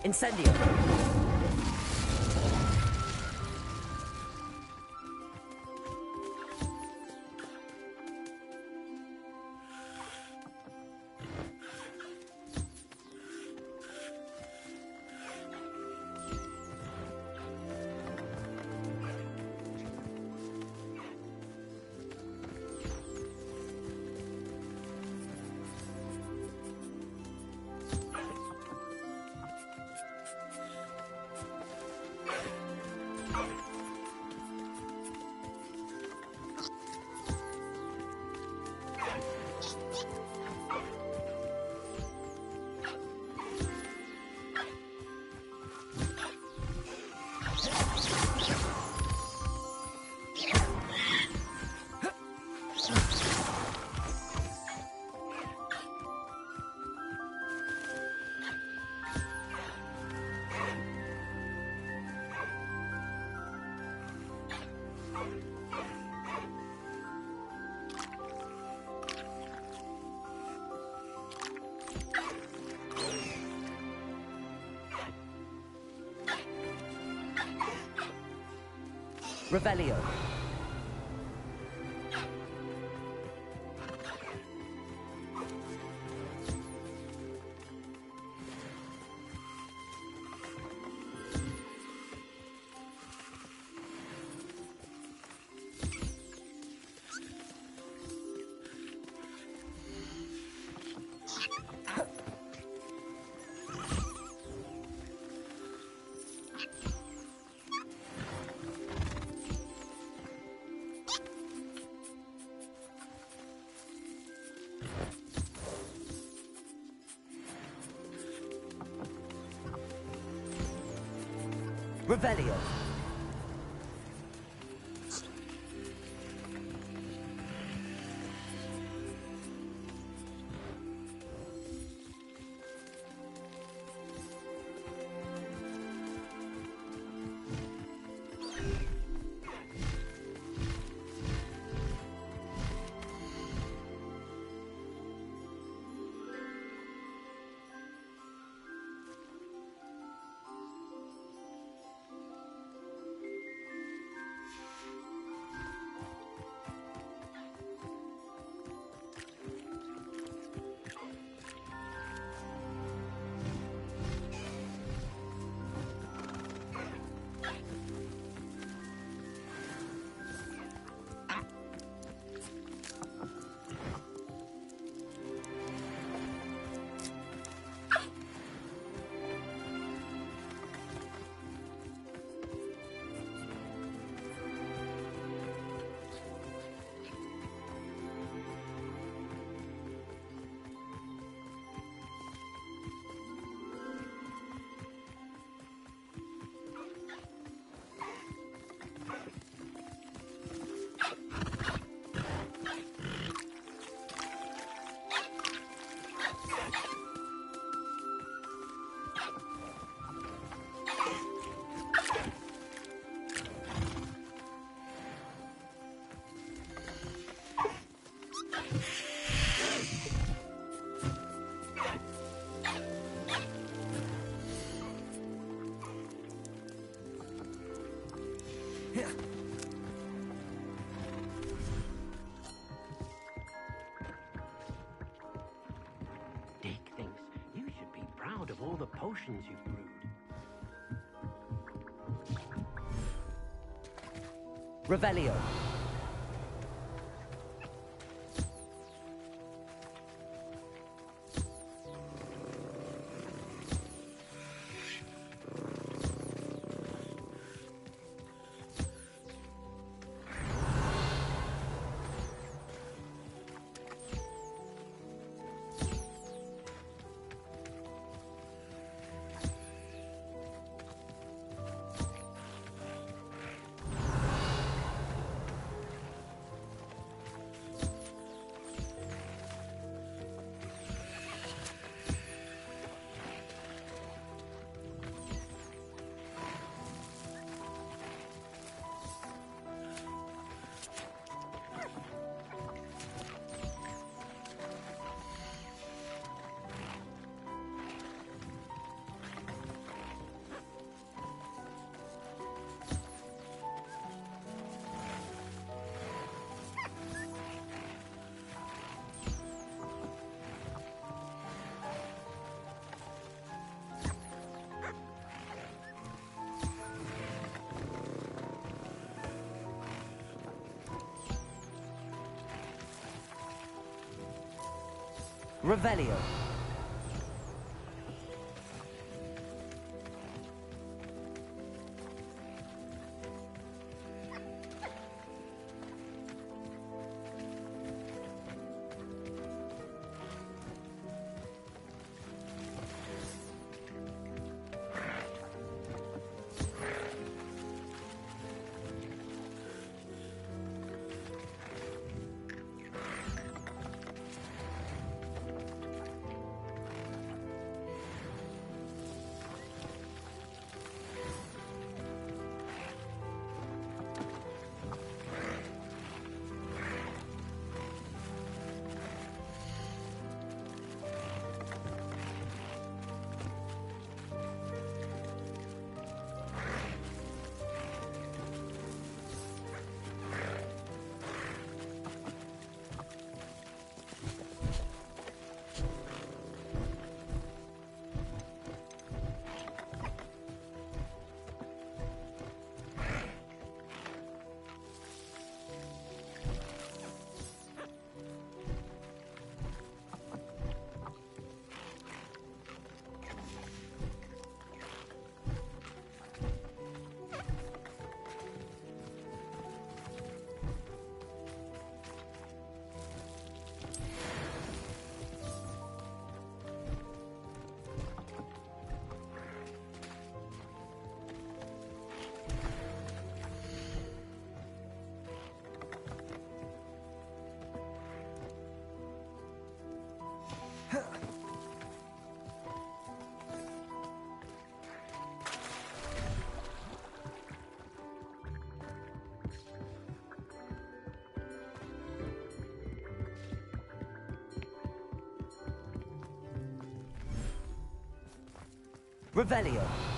Incendio. Revelio. Revelio. Of all the potions you've brewed. Revelio. Revelio. Revelio.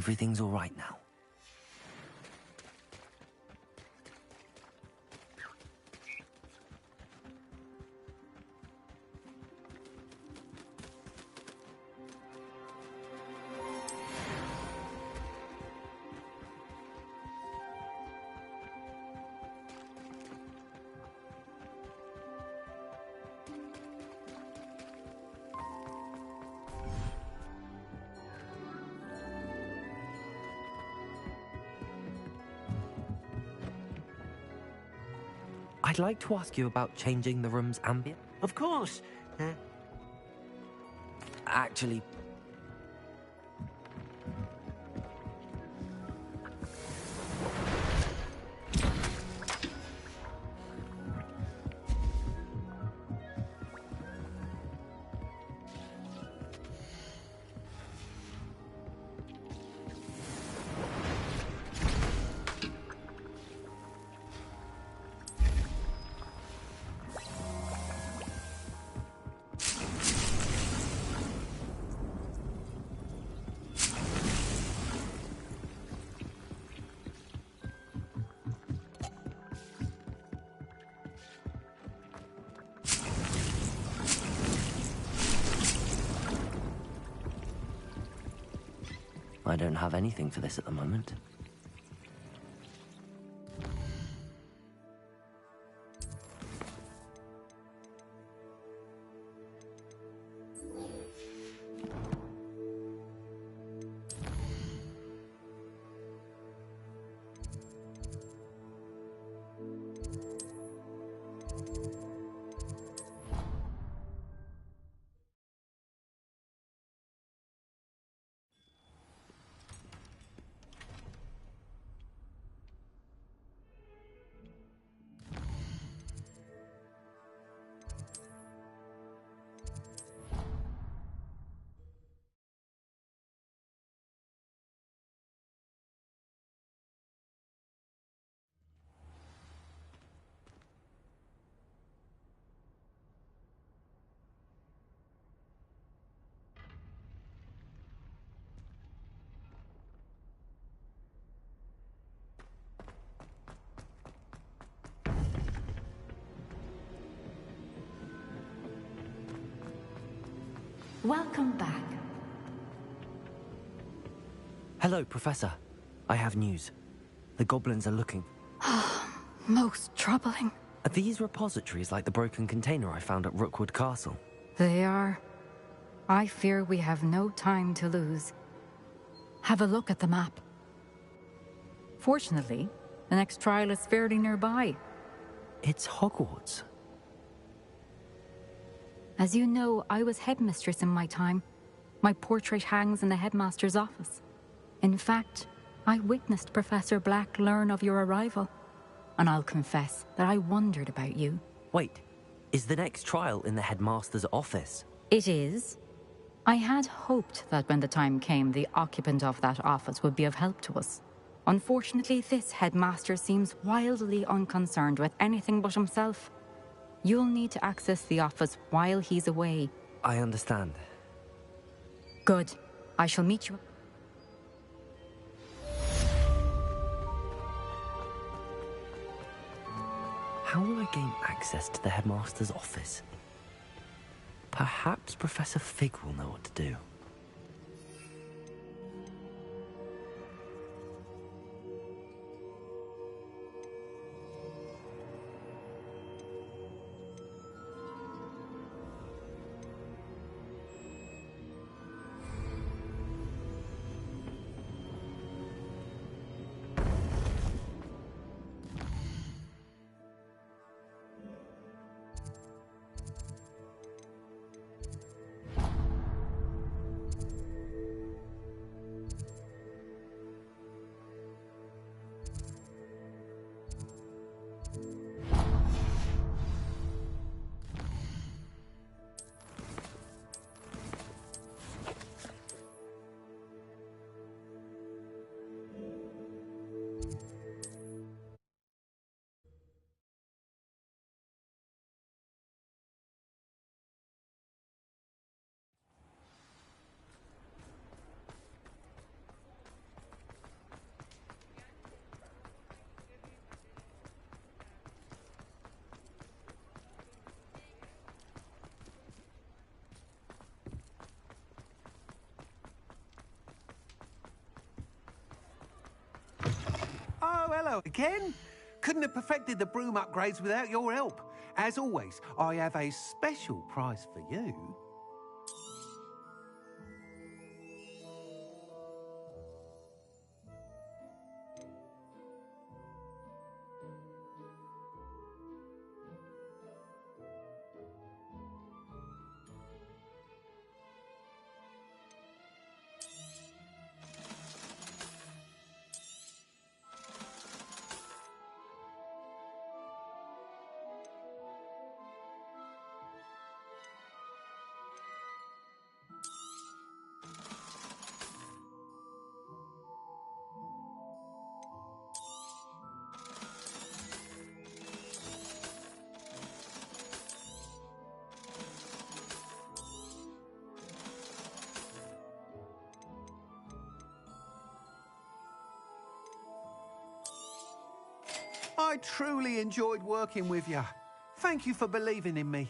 Everything's all right now. I'd like to ask you about changing the room's ambient. Of course. Actually, I don't have anything for this at the moment. Welcome back. Hello, Professor. I have news. The goblins are looking. Most troubling. Are these repositories like the broken container I found at Rookwood Castle? They are. I fear we have no time to lose. Have a look at the map. Fortunately, the next trial is fairly nearby. It's Hogwarts. As you know, I was headmistress in my time. My portrait hangs in the headmaster's office. In fact, I witnessed Professor Black learn of your arrival. And I'll confess that I wondered about you. Wait, is the next trial in the headmaster's office? It is. I had hoped that when the time came, the occupant of that office would be of help to us. Unfortunately, this headmaster seems wildly unconcerned with anything but himself. You'll need to access the office while he's away. I understand. Good. I shall meet you. How will I gain access to the headmaster's office? Perhaps Professor Fig will know what to do. Again? Couldn't have perfected the broom upgrades without your help. As always, I have a special prize for you. I truly enjoyed working with you. Thank you for believing in me.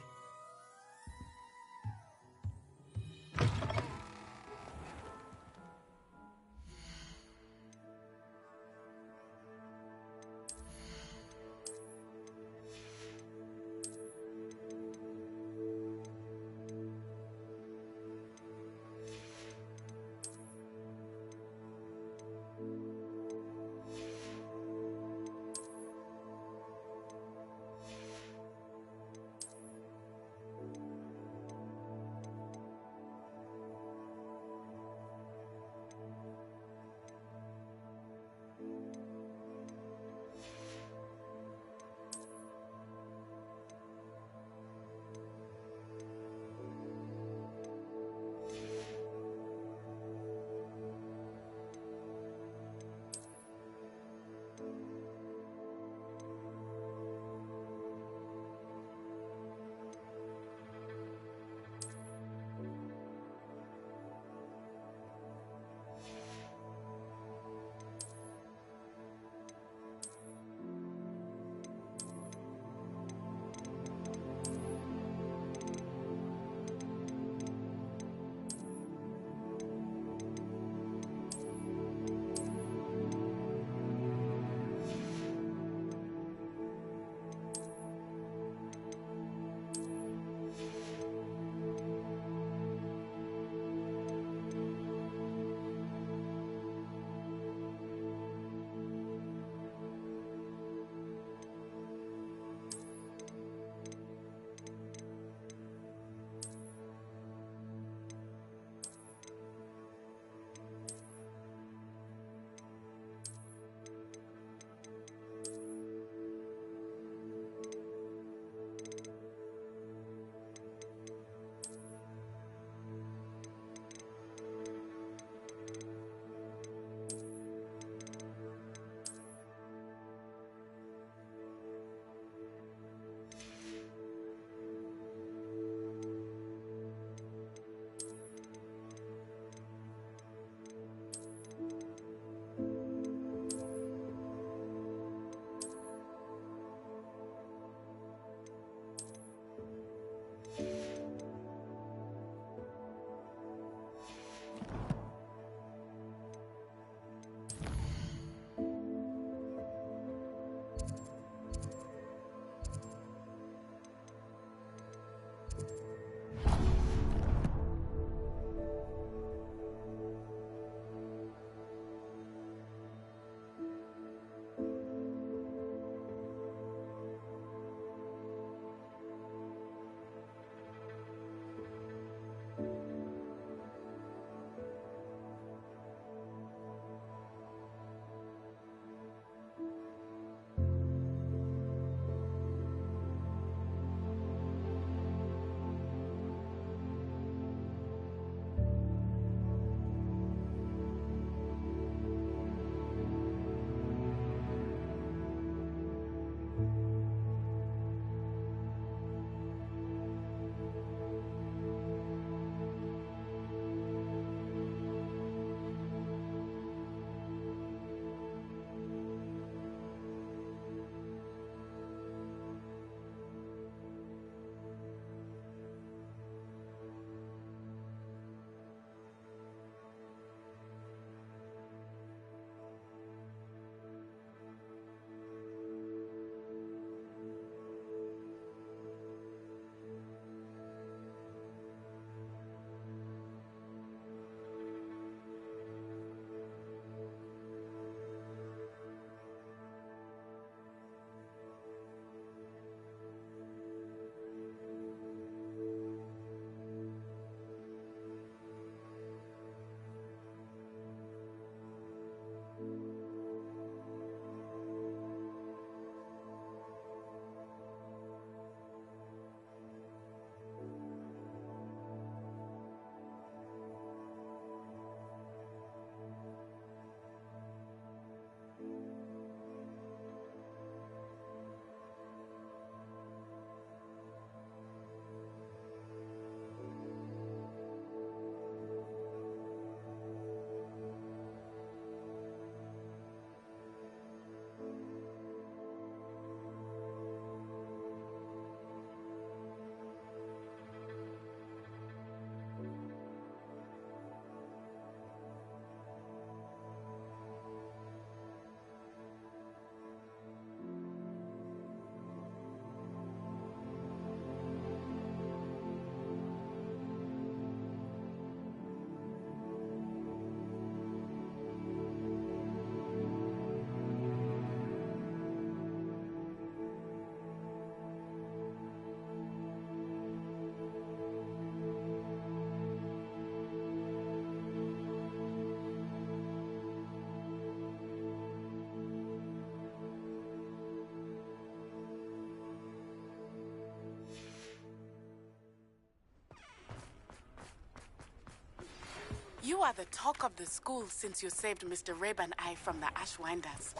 You are the talk of the school since you saved Mr. Rib and I from the Ashwinders.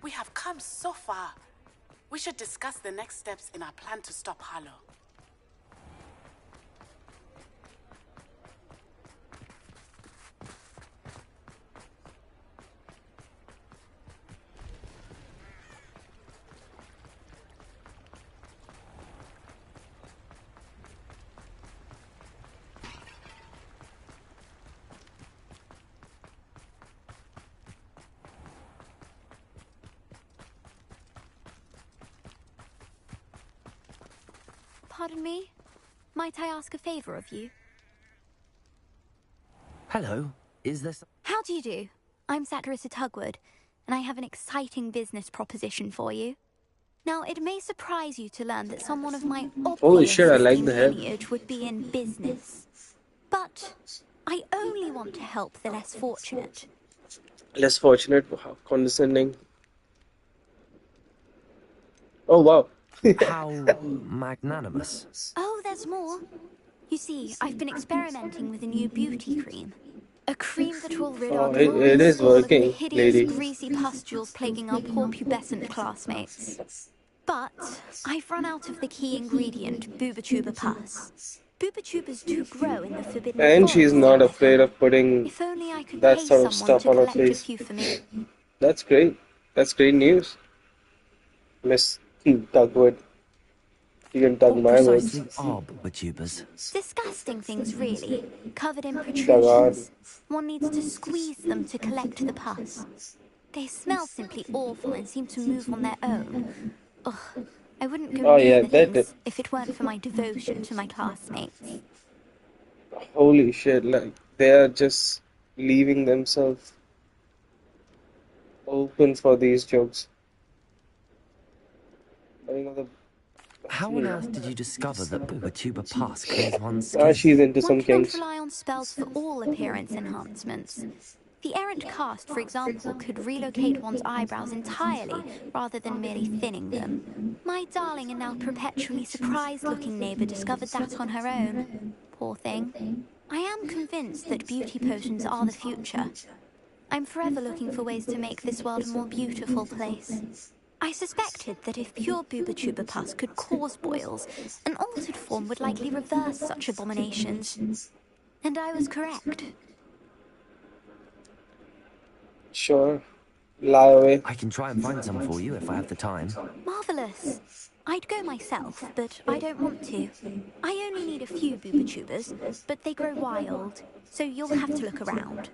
We have come so far. We should discuss the next steps in our plan to stop Harlow. Pardon me? Might I ask a favor of you? Hello, is there some... How do you do? I'm Saccharissa Tugwood, and I have an exciting business proposition for you. Now, it may surprise you to learn that someone of my Holy obvious shit, I like esteemed the head. lineage would be in business. But I only want to help the less fortunate. Less fortunate, how condescending. Oh wow. How magnanimous. Oh, there's more. You see, I've been experimenting with a new beauty cream. A cream that will rid our it is school of the working, hideous, lady. greasy pustules plaguing our poor pubescent classmates. But I've run out of the key ingredient, Booba pus. Booba do grow in the forbidden And she's forest, not however. afraid of putting If only I could that pay sort of someone stuff to on her collect a face. few for me. That's great. That's great news, Miss Dugwood. You can tug What my precisely words. are booba-tubers? Disgusting things, really. Covered in Dug on. protrusions. One needs to squeeze them to collect the pus. They smell simply awful and seem to move on their own. Ugh. I wouldn't go Oh near yeah, the that things if it weren't for my devotion to my classmates. holy shit, like they are just leaving themselves open for these jokes. How on earth did you discover that booba-tuber pus clears one's Ah, skin? she's into One some cannot kinks. rely on spells for all appearance enhancements. The errant cast, for example, could relocate one's eyebrows entirely rather than merely thinning them. My darling and now perpetually surprised-looking neighbour discovered that on her own. Poor thing. I am convinced that beauty potions are the future. I'm forever looking for ways to make this world a more beautiful place. I suspected that if pure booba pus could cause boils, an altered form would likely reverse such abominations. And I was correct. Sure. Lie away. I can try and find some for you if I have the time. Marvellous. I'd go myself, but I don't want to. I only need a few booba but they grow wild, so you'll have to look around.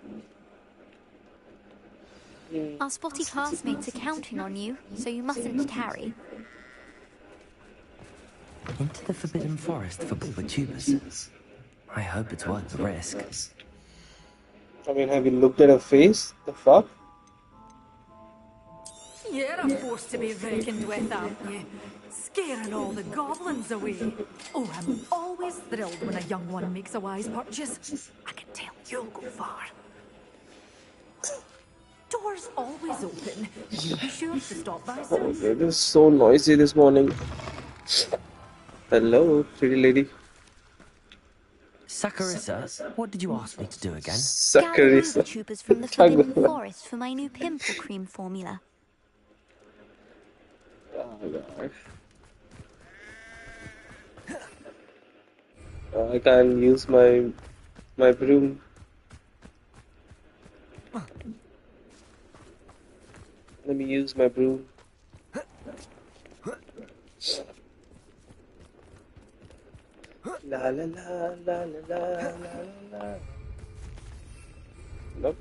Our spotty classmates are counting on you, so you mustn't tarry. Into the forbidden forest for booba-tubers. I hope it's worth the risk. I mean, have you looked at her face? The fuck? You're a force to be reckoned with, aren't you? Scaring all the goblins away. Oh, I'm always thrilled when a young one makes a wise purchase. I can tell you'll go far. Doors always open. You be sure to stop by soon. It is so noisy this morning. Hello, pretty lady. Saccharissa, what did you ask me to do again? Gather Saccharissa. booba from the forbidden forest for my new pimple cream formula. Oh, God. I can't use my broom. Let me use my broom. La la la la la la la la. Nope.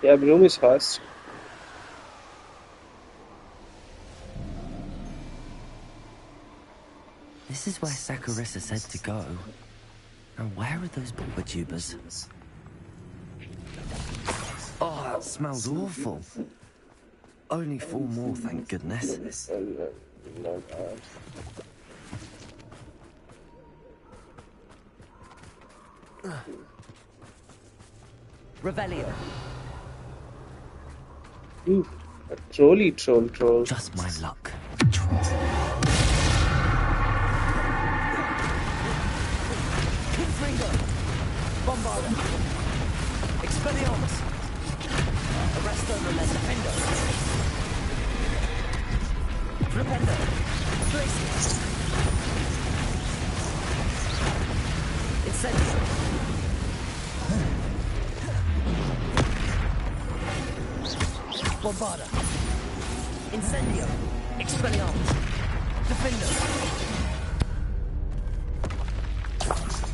Yeah, broom is fast. This is where Saccharissa said to go. And where are those booba-tubers? Oh, that smells awful. Only 4 more, thank goodness. Revelio. Ooh, a trolley troll. Just my luck. Confringo. Bombarda. Expelliarmus. Arresto Defendo. Flipendo. Glacius. Incendio. Bombarda. Incendio. Expelliarmus. Defendo.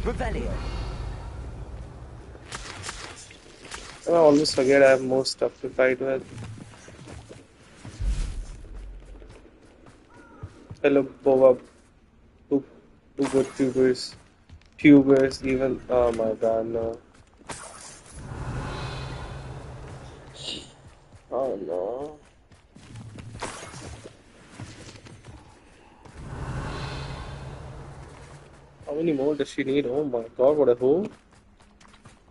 Revelio. I always forget I have more stuff to fight with. Hello, Boba. Two good tubers. Pubers, even. Oh my god, no. Oh no. How many more does she need? Oh my god, what a hole.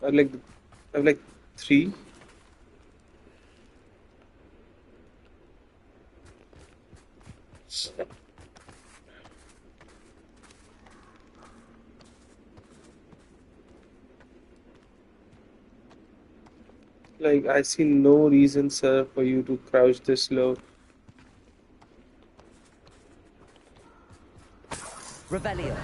I have like 3. Like, I see no reason, sir, for you to crouch this low. Revelio.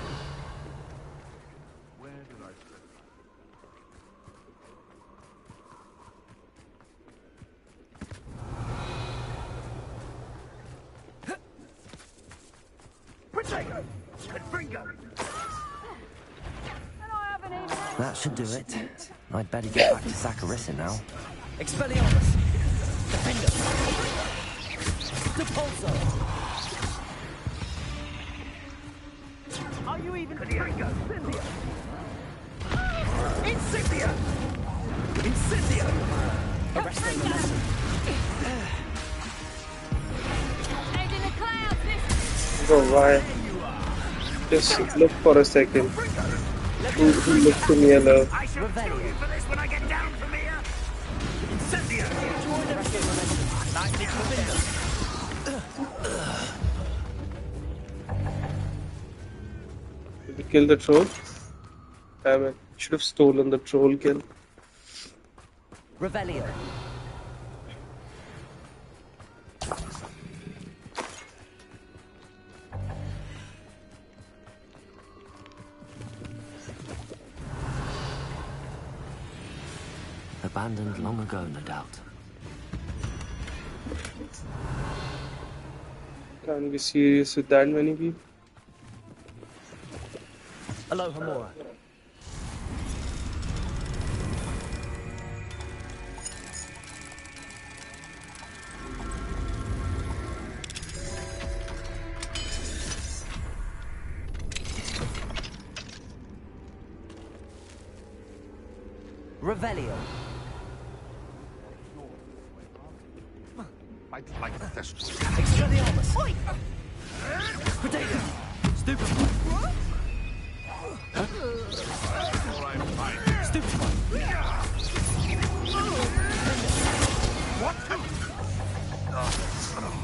That should do it. I'd better get back to Zacharissa now. Expelliarmus. Defendo. Depulso. Are you even Confringo? Incendio. Incendio. Arresto. Oh, why? Just look for a second. Who looks to me alone? I shall kill you for this when I get down from here. Incendio. Did we kill the troll? Damn it. Should have stolen the troll kill. Revelio. Abandoned long ago, no doubt. Can't be serious with that many people. Aloha Mora. Revelio. Like this. Expelliarmus. Potato. Stupefy. Stupefy. What?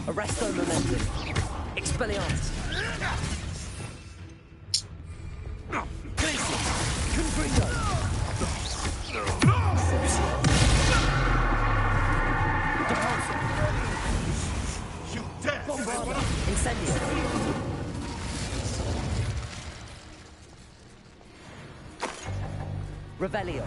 Arresto momentum. Expelliarmus. Glacius. Confringo. Depulso. Bombarda. Incendio. Revelio.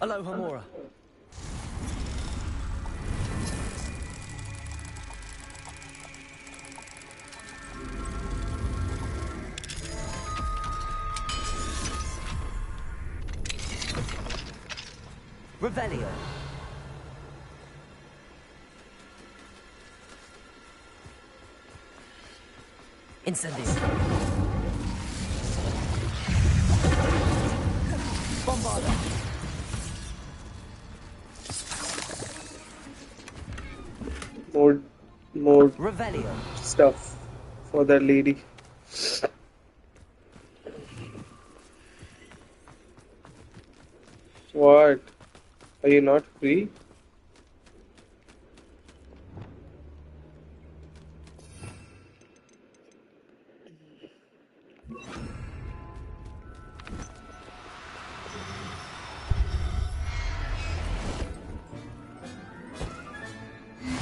Aloha Mora. Revelio. Incendio. Bombarda. more, more Revelio. stuff for that lady. What? Are you not free?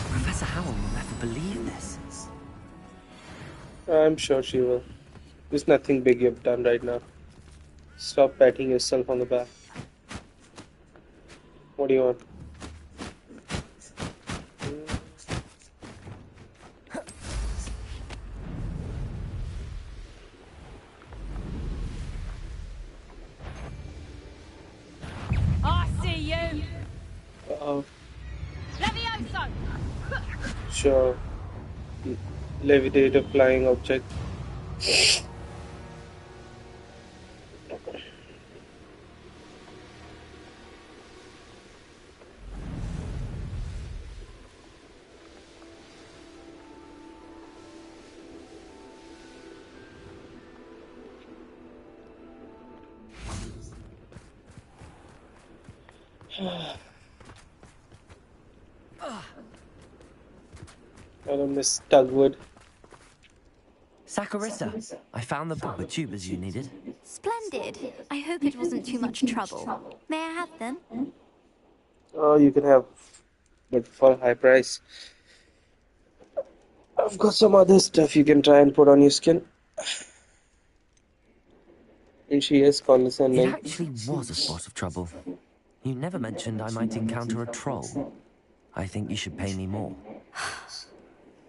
Professor Howell will never believe this. I'm sure she will. There's nothing big you've done right now. Stop patting yourself on the back. What do you want? I see you. Uh-oh. Levioso. Sure. Levitate a flying object. Hello, Miss Tugwood. Saccharissa, I found the book with tubers you needed. Splendid. I hope it wasn't too much trouble. May I have them? Oh, you can have, but for a high price. I've got some other stuff you can try and put on your skin. And she is It condescending. actually was a spot of trouble. You never mentioned I might encounter a troll. I think you should pay me more.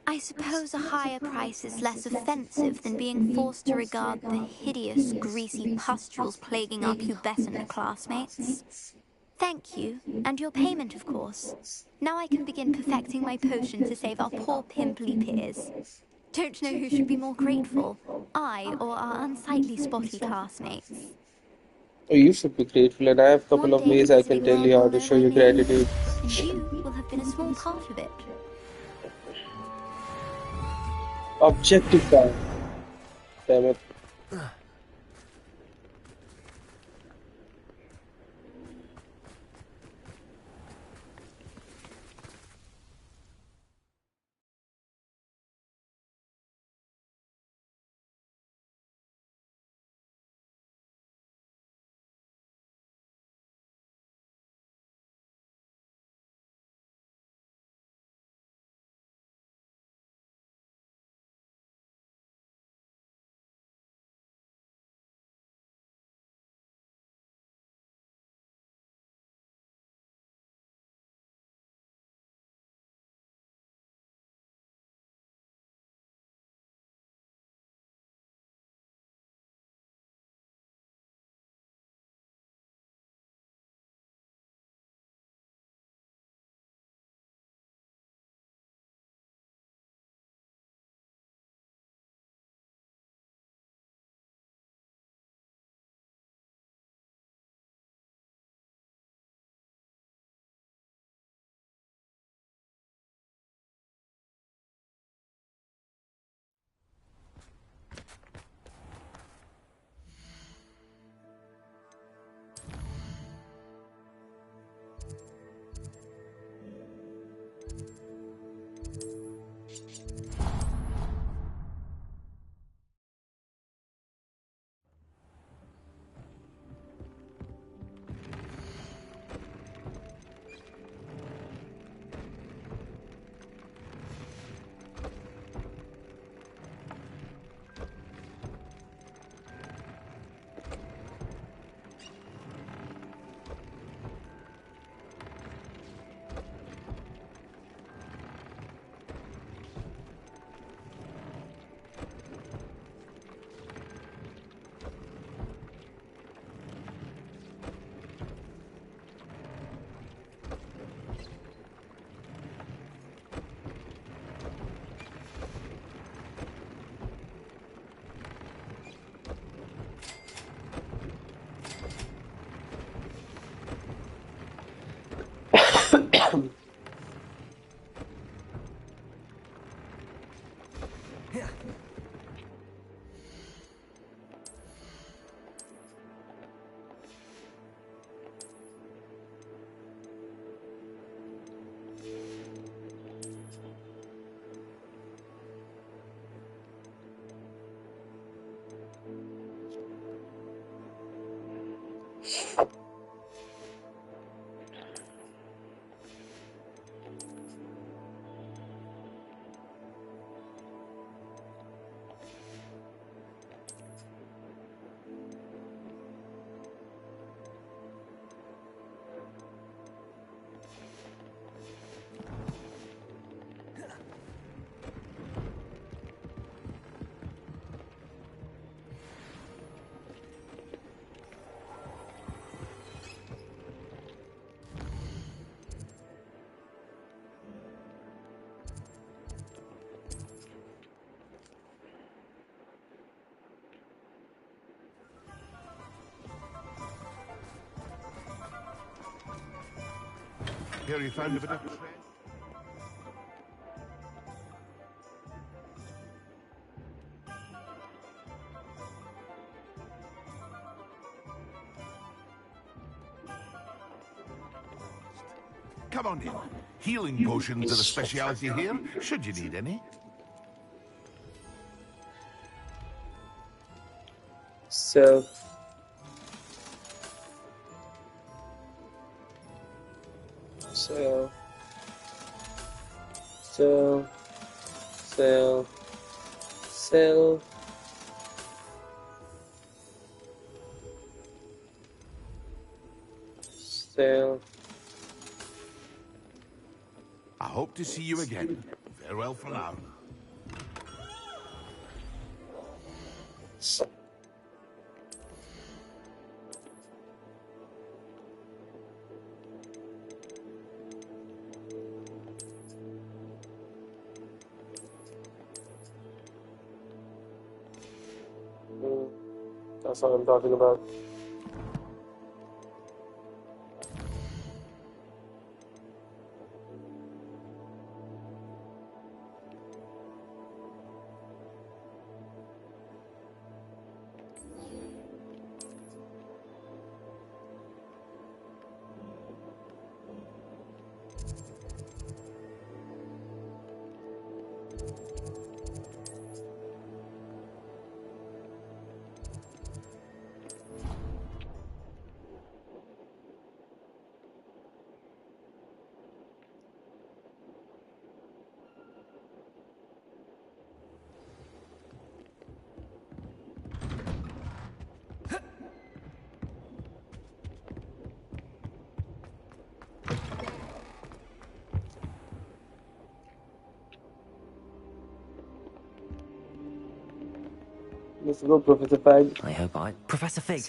I suppose a higher price is less offensive than being forced to regard the hideous, greasy pustules plaguing our pubescent classmates. Thank you, and your payment, of course. Now I can begin perfecting my potion to save our poor pimply peers. Don't know who should be more grateful, I or our unsightly spotty classmates. Oh, you should be grateful, and I have a couple One of day ways the I can Wizarding tell world you how will to know show my you name, gratitude. and you will have been a small part of it. Objectify. Damn it. Here you found a bit of... Come on in. Healing potions are a speciality here, should you need any. So sell. I hope to see you again. Farewell for now. That's what I'm talking about. Let's go, Professor Fig. I hope I... Professor Fig,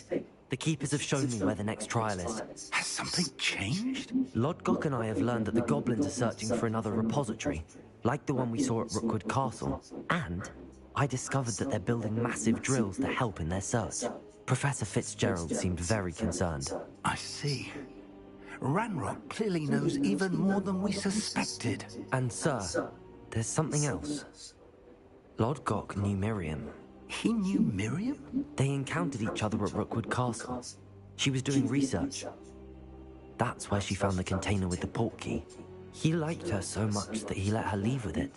the Keepers have shown me where the next trial is. Has something changed? Lodgok and I have learned that the goblins are searching for another repository, like the one we saw at Rookwood Castle. And I discovered that they're building massive drills to help in their search. Professor Fitzgerald seemed very concerned. I see. Ranrock clearly knows even more than we suspected. And sir, there's something else. Lodgok knew Miriam. He knew Miriam? They encountered each other at Rookwood Castle. She was doing research. That's where she found the container with the port key. He liked her so much that he let her leave with it,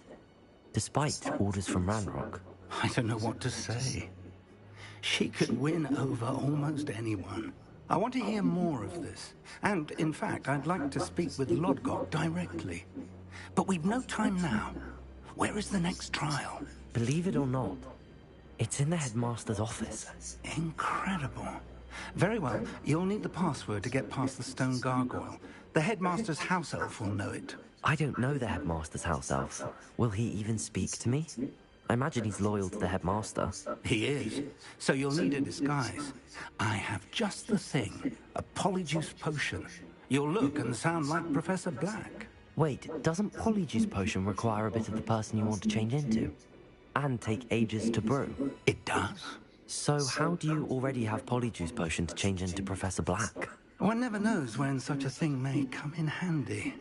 despite orders from Ranrock. I don't know what to say. She could win over almost anyone. I want to hear more of this. And, in fact, I'd like to speak with Lodgok directly. But we've no time now. Where is the next trial? Believe it or not, it's in the headmaster's office. Incredible. Very well, you'll need the password to get past the stone gargoyle. The headmaster's house elf will know it. I don't know the headmaster's house elf. Will he even speak to me? I imagine he's loyal to the headmaster. He is. So you'll need a disguise. I have just the thing. A polyjuice potion. You'll look and sound like Professor Black. Wait, doesn't polyjuice potion require a bit of the person you want to change into? And take ages to brew? It does. So how do you already have polyjuice potion to change into Professor Black? One never knows when such a thing may come in handy.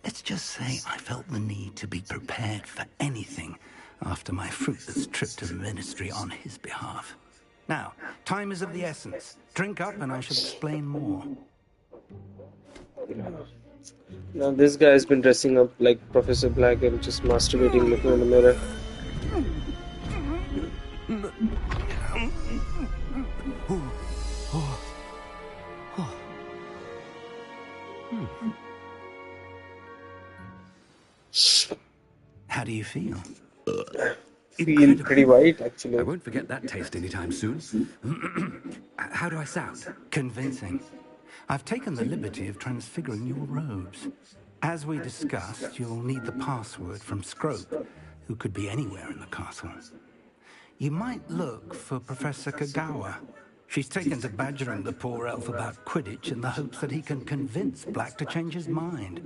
Let's just say I felt the need to be prepared for anything after my fruitless trip to the ministry on his behalf. Now, time is of the essence. Drink up and I shall explain more. Now this guy's been dressing up like Professor Black and just masturbating, looking in the mirror. How do you feel? Feel pretty white, actually. I won't forget that taste anytime soon. How do I sound? Convincing. I've taken the liberty of transfiguring your robes. As we discussed, you'll need the password from Scrope, who could be anywhere in the castle. You might look for Professor Kagawa. She's taken to badgering the poor elf about Quidditch in the hopes that he can convince Black to change his mind.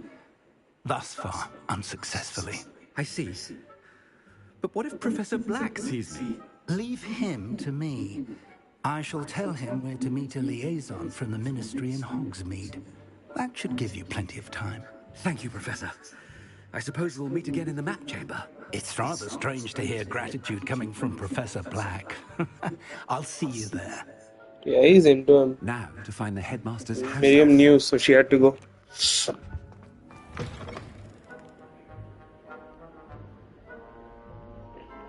Thus far, unsuccessfully. I see. But what if Professor Black sees me? Leave him to me. I shall tell him where to meet a liaison from the Ministry in Hogsmeade. That should give you plenty of time. Thank you, Professor. I suppose we'll meet again in the map chamber. It's rather strange to hear gratitude coming from Professor Black. I'll see you there. Yeah, he's into him. Now to find the headmaster's house. Miriam knew, so she had to go.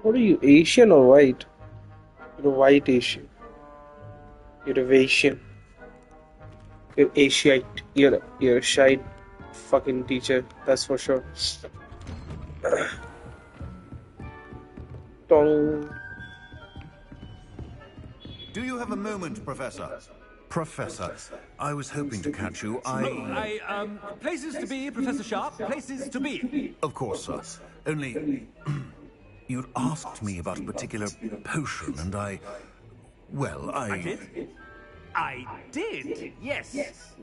What are you, Asian or white? You're a white Asian. You're a Asian. You're Asiate. You're a shite fucking teacher, that's for sure. Dong. Do you have a moment, Professor? Professor, I was hoping to catch you. Places to be, Professor Sharp. Places to be. Of course, sir. Only... You'd asked me about a particular potion, and well, I did? I did, yes.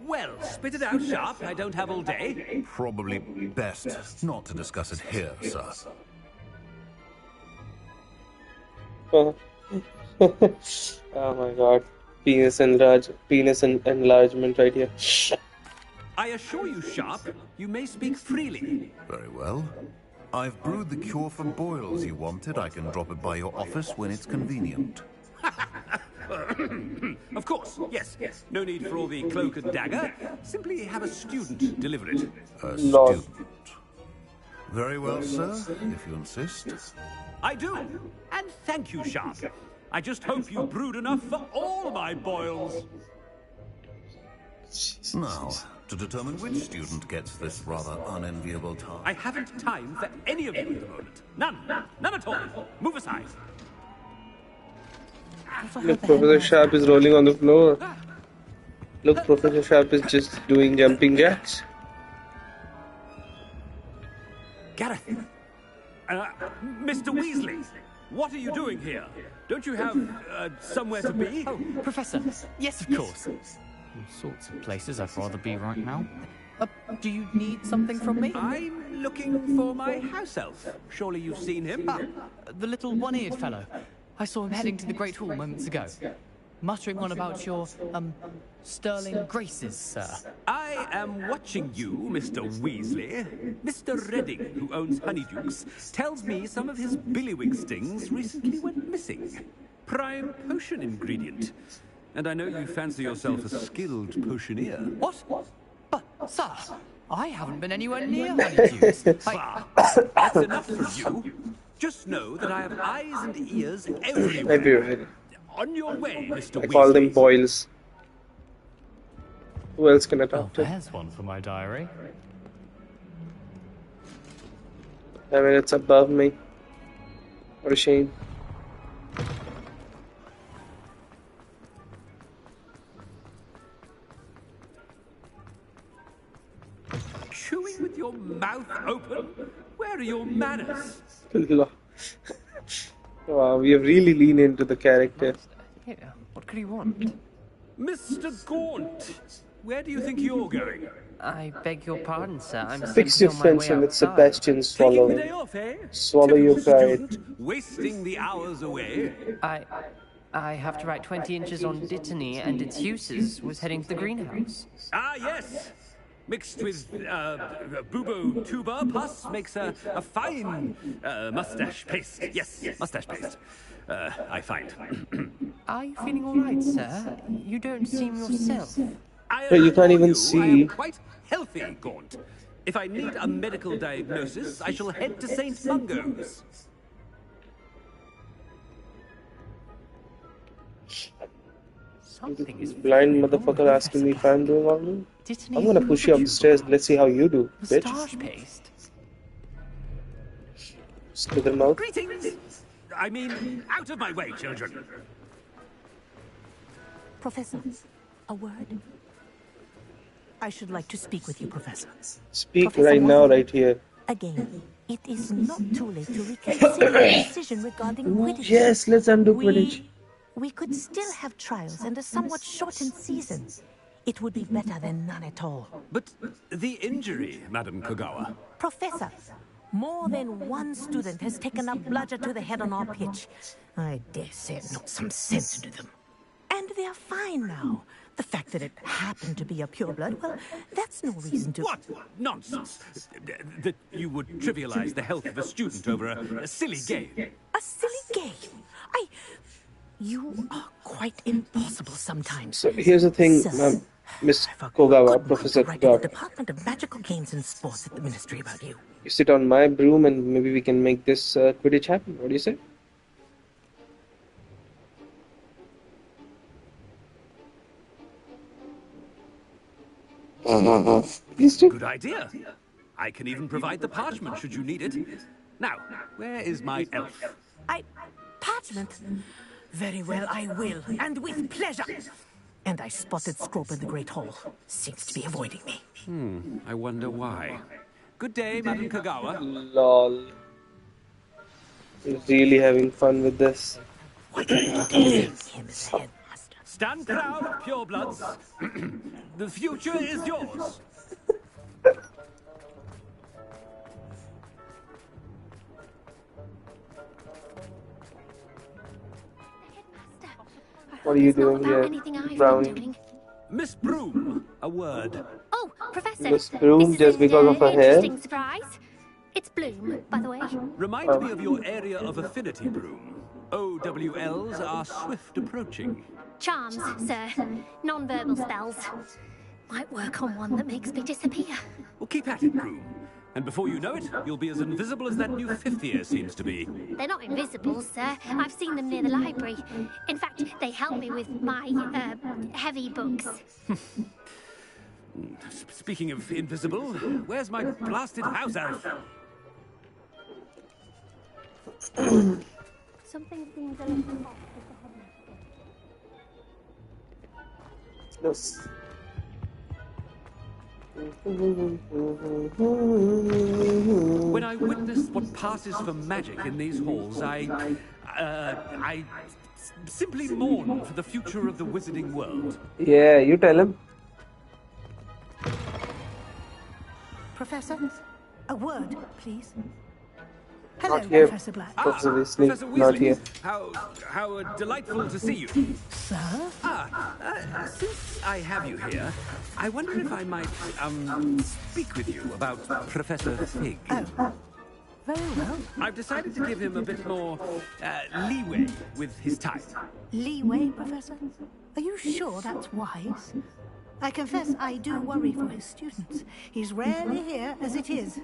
Well, spit it out, Sharp. I don't have all day. Probably best not to discuss it here, sir. Oh my god. Penis enlargement right here. I assure you, Sharp, you may speak freely. Very well. I've brewed the cure for boils you wanted. I can drop it by your office when it's convenient. Of course, yes. No need for all the cloak and dagger. Simply have a student deliver it. A student. Very well, sir, if you insist. I do. And thank you, Sharp. I just hope you brewed enough for all my boils. Now, to determine which student gets this rather unenviable task. I haven't time for any of you at the moment. None. None at all. Move aside. Look, Professor Sharp is rolling on the floor. Look, Professor Sharp is just doing jumping jacks. Gareth. Mr. Weasley, what are you doing here? Don't you have somewhere to be? Oh, Professor. Yes, of course. All sorts of places I'd rather be right now. Do you need something from me? I'm looking for my house elf. Surely you've seen him? The little one-eared fellow. I saw him heading to the Great Hall moments ago. Muttering on about your, sterling graces, sir. I am watching you, Mr. Weasley. Mr. Redding, who owns Honeydukes, tells me some of his billywig stings recently went missing. Prime potion ingredient. And I know you fancy yourself a skilled potioneer. What? But, sir, I haven't been anywhere near Honeydukes. That's enough for you. Just know that I have eyes and ears everywhere. On your way, Mr. I call them boils. Who else can I talk to? There's one for my diary. I mean, it's above me. What a shame. Chewing with your mouth open? Where are your manners? Wow, we have really leaned into the character. Yeah, what could he want? Mr. Gaunt, where do you think you're going? I beg your pardon, sir. I'm Fix your fence and let Sebastian swallow. Taking the day off, eh? Swallow your pride. Wasting the hours away. I have to write 20 inches on Dittany and its uses. Was heading to the greenhouse. Ah, yes. Mixed with bubo tuber pus makes a fine mustache paste. Yes, mustache paste. I find. Are you feeling all right, sir? You don't seem yourself. You can't even I see. am quite healthy, Gaunt. If I need a medical diagnosis, I shall head to St. Mungo's. This blind motherfucker asking me if I'm doing all right. I'm gonna push you up the stairs. Let's see how you do, bitch. Mustache paste. Slithermouth. Greetings! I mean, out of my way, children. Professor, a word? I should like to speak with you, Professor. Speak Professor right now, Morgan, right here. Again, it is not too late to reconsider your decision regarding Quidditch. Yes, let's undo Quidditch. We could still have trials and a somewhat shortened season. It would be better than none at all. But the injury, Madam Kogawa. Professor, more than one student has taken a bludger to the head on our pitch. I dare say it knocked some sense into them. And they're fine now. The fact that it happened to be a pureblood, well, that's no reason to... What nonsense! That you would trivialize the health of a student over a silly game. A silly game? You are quite impossible sometimes. So here's the thing, Miss Kogawa, Professor Kogawa. The Department of Magical Games and Sports at the Ministry about you. You sit on my broom and maybe we can make this Quidditch happen. What do you say? Please do. Good idea. I can even provide the parchment should you need it. Now, where is my elf? Parchment? Very well, I will, and with pleasure. And I spotted Scrope in the Great Hall. Seems to be avoiding me. I wonder why. Good day, Madam Kogawa. Lol. Really having fun with this. What are you doing? Him as headmaster. Stand proud, purebloods. The future is yours. What are you doing here, Brownie? Miss Broom, a word. Oh, Professor. Miss Broom, just because of her hair? Interesting surprise. It's Bloom, by the way. Remind me of your area of affinity, Broom. OWLs are swift approaching. Charms, sir. Non-verbal spells. Might work on one that makes me disappear. Well, keep at it, Broom. And before you know it, you'll be as invisible as that new fifth year seems to be. They're not invisible, sir. I've seen them near the library. In fact, they help me with my, heavy books. Speaking of invisible, where's my blasted house elf? Something seems a little off with the headmaster. Yes. When I witness what passes for magic in these halls, I simply mourn for the future of the wizarding world. Yeah, you tell him. Professor, a word, please. Hello, Not here. Professor Black. Professor Weasley, Professor Weasley, not here. How delightful to see you. Sir? Since I have you here, I wonder if I might, speak with you about Professor Fig. Oh, very well. I've decided to give him a bit more, leeway with his time. Leeway, Professor? Are you sure that's wise? I confess I do worry for his students. He's rarely here as it is.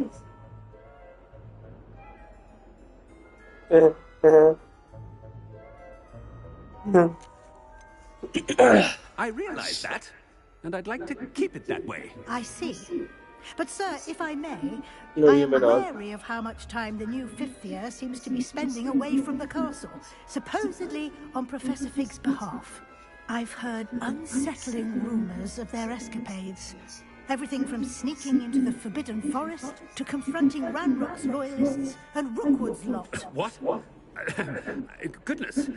I realize that, and I'd like to keep it that way. I see. But, sir, if I may, No, I you am may not. wary of how much time the new fifth year seems to be spending away from the castle, supposedly on Professor Fig's behalf. I've heard unsettling rumors of their escapades. Everything from sneaking into the Forbidden Forest to confronting Ranrock's loyalists and Rookwood's lot. What? Goodness.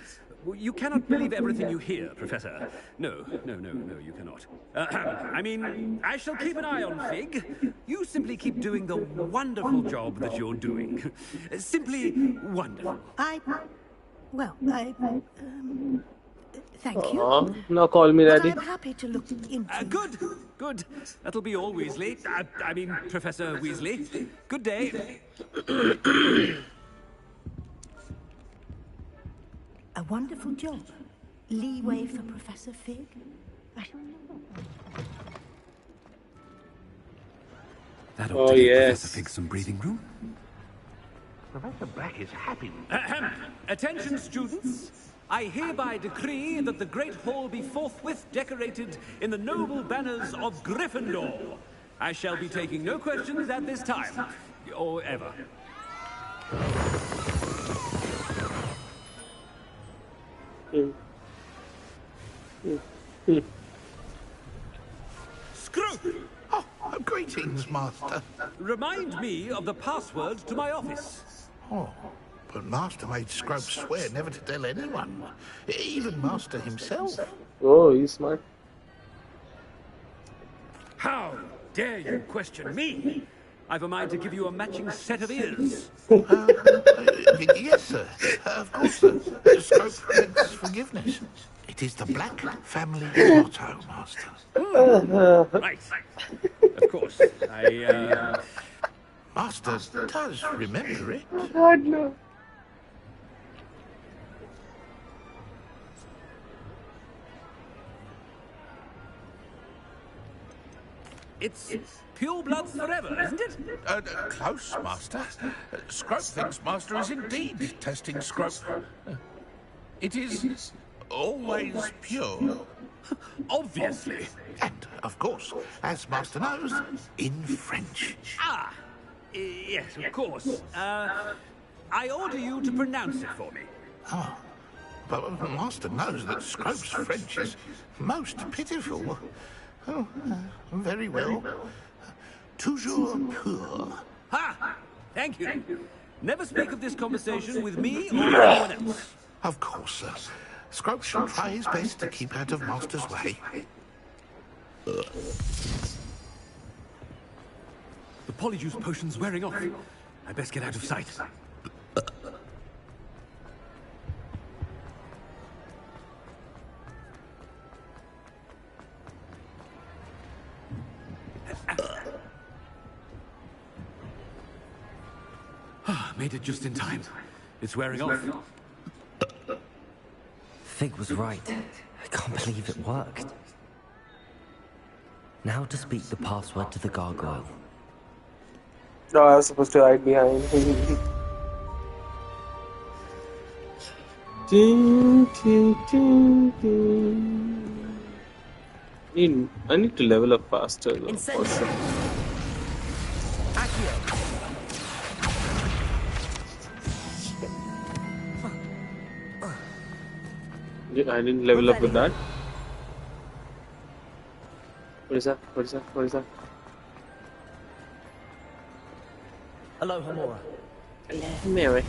You cannot believe everything you hear, Professor. No, you cannot. I mean, I shall keep an eye on Fig. You simply keep doing the wonderful job that you're doing. Simply wonderful. Thank you. Now call me But daddy. I'm happy to look into Good. That'll be all, Weasley. I mean, Professor Weasley. Good day. a wonderful job. Leeway for Professor Fig? That'll Oh, give yes. Professor Fig some breathing room. Professor Black is happy. Attention, students. I hereby decree that the Great Hall be forthwith decorated in the noble banners of Gryffindor. I shall be taking no questions at this time, or ever. Scrope! Oh, greetings, Master. Remind me of the password to my office. Oh, but Master made Scrope swear never to tell anyone, even Master himself. Oh, he's smart. How dare you question me? I've a mind to give you a matching set of ears. Yes, sir. Of course, sir. Scrope begs forgiveness. It is the Black family motto, Master. Right. Of course. Master does remember it. God, no. It's pure bloods forever, isn't it? Close, Master. Scrope thinks Master is indeed testing Scrope. It is always pure. Obviously. And, of course, as Master knows, in French. Ah, yes, of course. I order you to pronounce it for me. Oh, but Master knows that Scrope's French is most pitiful. Oh, very well. Toujours pur. Ha! Thank you. Never speak of this conversation with me or anyone else. Of course, sir. Scrope shall try his best to keep out of Master's way. The polyjuice potion's wearing off. I best get out of sight. Made it just in time. It's wearing off. Fig was right. I can't believe it worked. Now to speak the password to the gargoyle. No, I was supposed to hide behind. I need to level up faster though. For sure. I didn't level up with that. What is that? What is that? What is that? Hello, Hamura. Hello, Mary.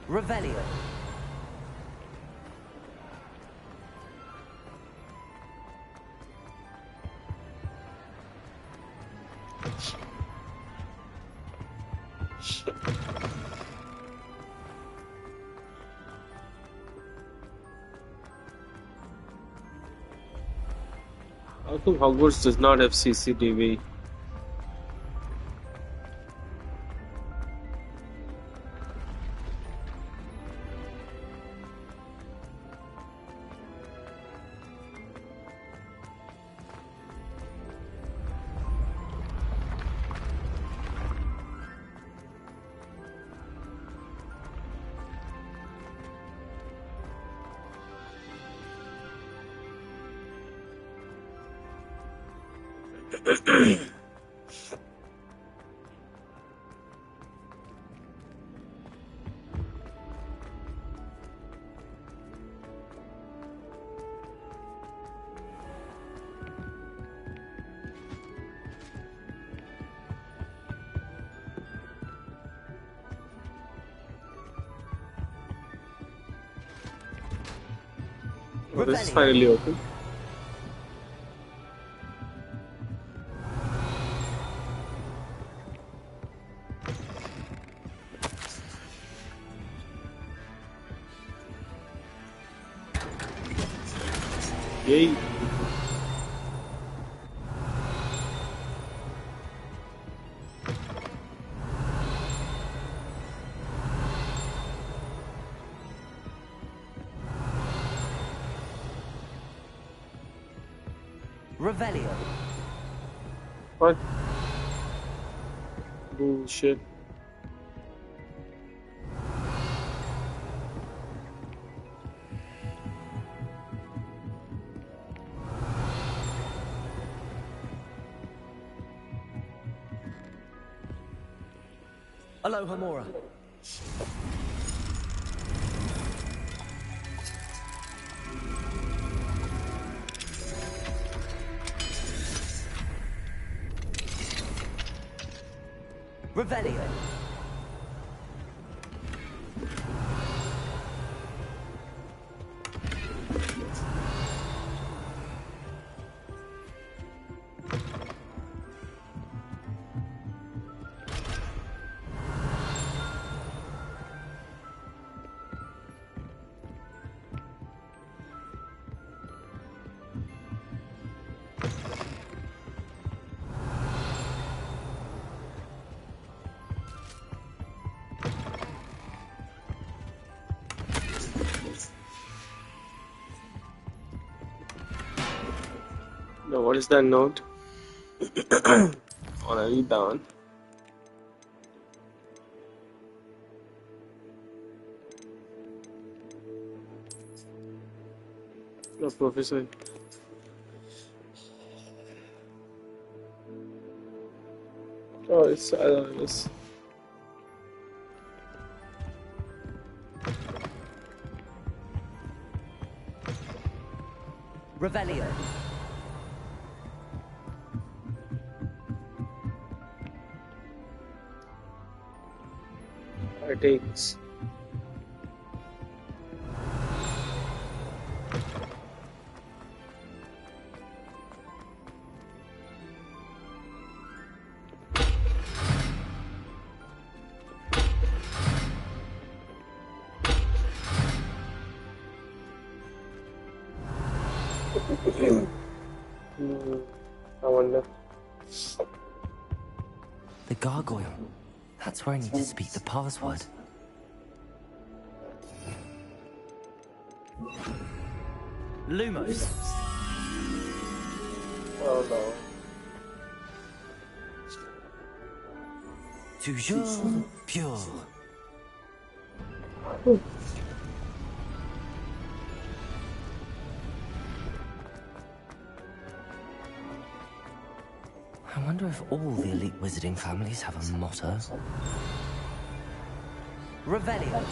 Revelio. How come Hogwarts does not have CCTV? Oh, this is finally open. Yay. Revelio. What? Bullshit. Aloha Mora. Revelio. Now, what is that note? Already down. No, Professor. Oh, it's silence. Revelio. Takes. I wonder. The gargoyle. That's where I need to speak the password. Lumos. Oh no. Toujours pure. I wonder if all the elite wizarding families have a motto. Revelio.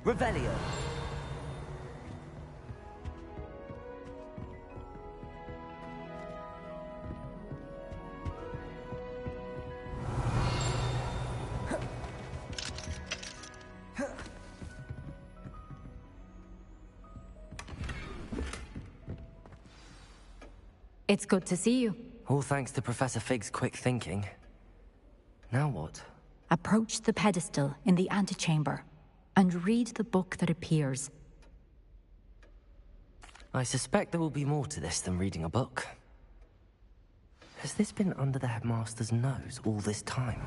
Revelio. It's good to see you. All thanks to Professor Fig's quick thinking. Now what? Approach the pedestal in the antechamber and read the book that appears. I suspect there will be more to this than reading a book. Has this been under the headmaster's nose all this time?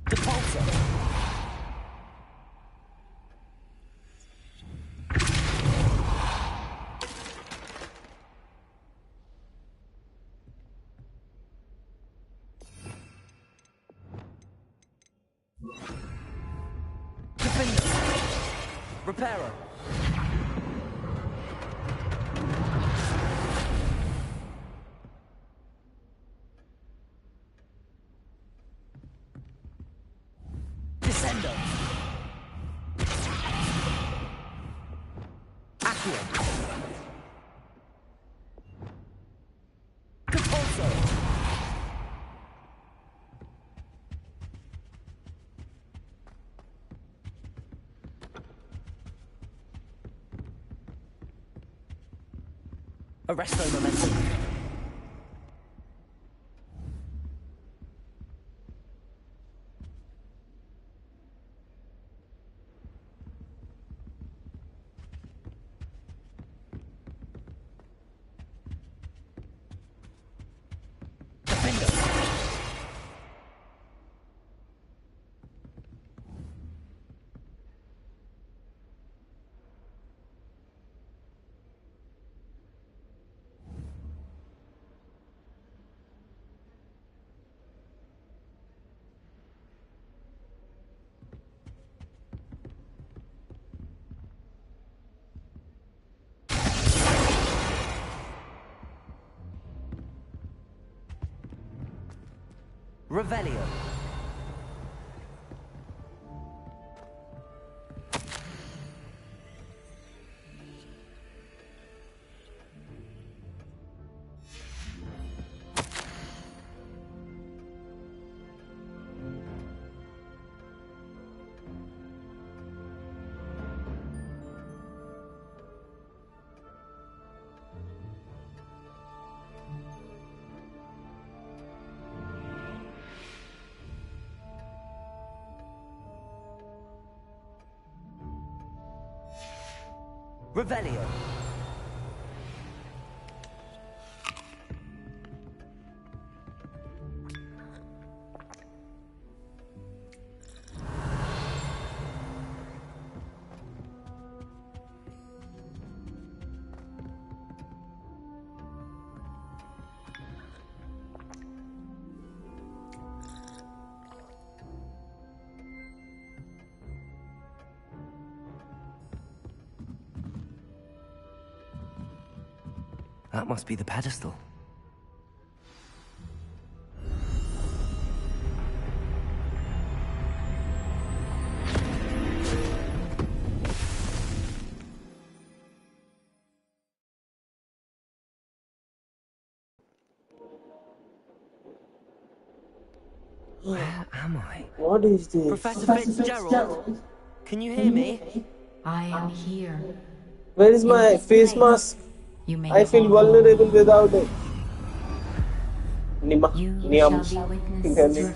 The pulsar! Reparo. Descendo. Accio. Compulso. Arresto momentum. Revelio. Revelio. That must be the pedestal. Where am I? What is this? Professor Fitzgerald? Can you hear me? I am here. Where is my face mask? You may I feel vulnerable without it. Nima. Niyam.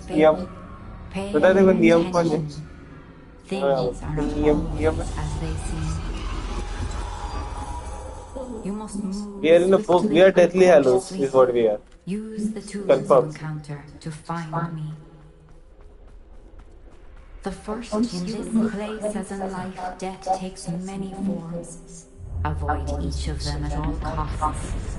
Niyam. बता दे वो नियम कौन है? नियम as they seem. You must move. We are in a book. We are Deathly Hallows, is what we are. Use the tools Confirmed. encounter to find me. The first in this place as in life, death takes many forms. Avoid each of them at all costs.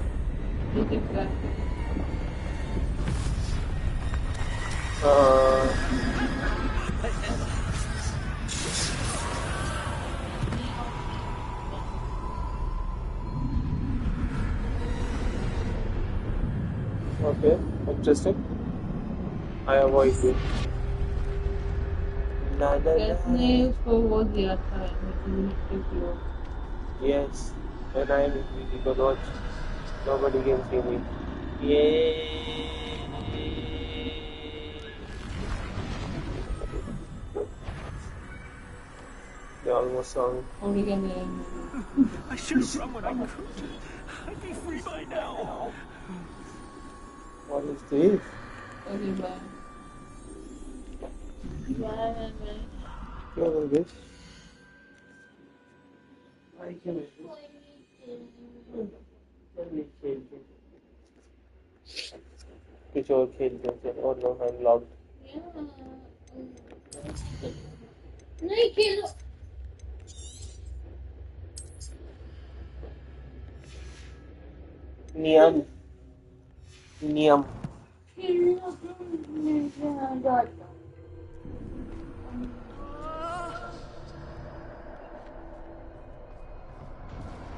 Okay, interesting. I avoid it. La la la. इसने उसको वो दिया था invisibility वो. Yes, when I am invisible, watch. Nobody can see me. Yay! They almost saw me. I should have run when I could. I'd be free by now. What is this? Okay, bye. Bye. What is this? I can कुछ और खेलते हैं और no I'm logged. नहीं खेलो. नियम नियम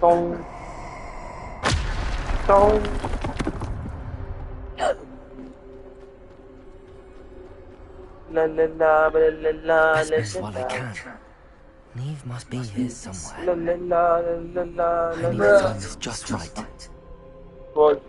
Tong tong. La la la la la la. As best while I can. Neve must be here somewhere. La la la la la I need to time this just right. What?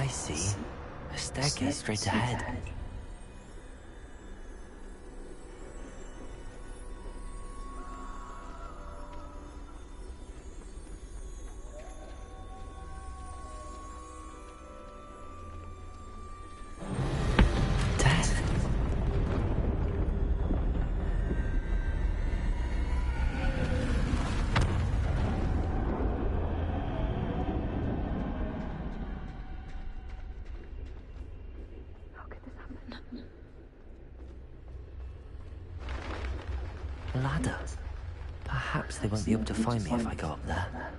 I see. A staircase straight ahead. Ladder. Perhaps they won't be able to find me if I go up there.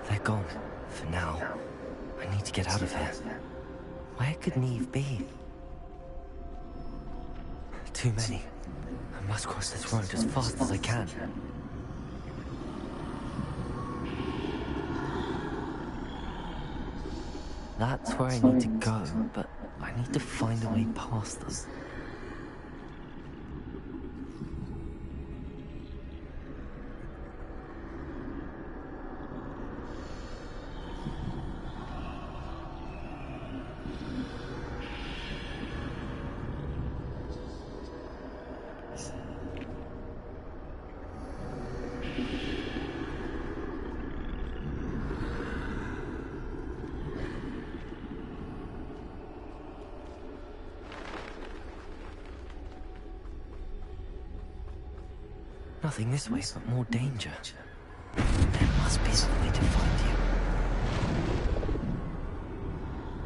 They're gone, for now. I need to get out of here. Where could Neve be? Too many. I must cross this road as fast as I can. That's where I need to go, but I need to find a way past them. Nothing this way, but more danger. There must be another way to find you.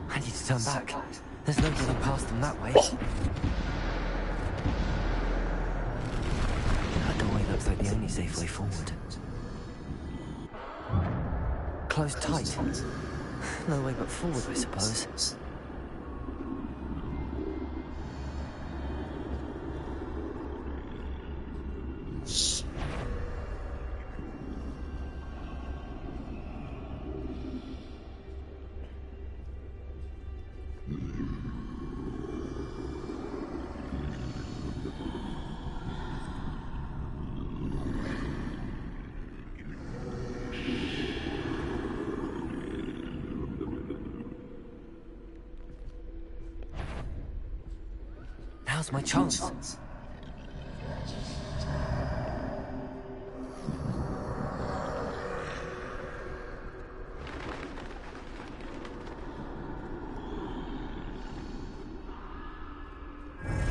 I need to turn back. There's no getting past them that way. That doorway looks like the only safe way forward. Closed tight. No way but forward, I suppose. Now's my chance.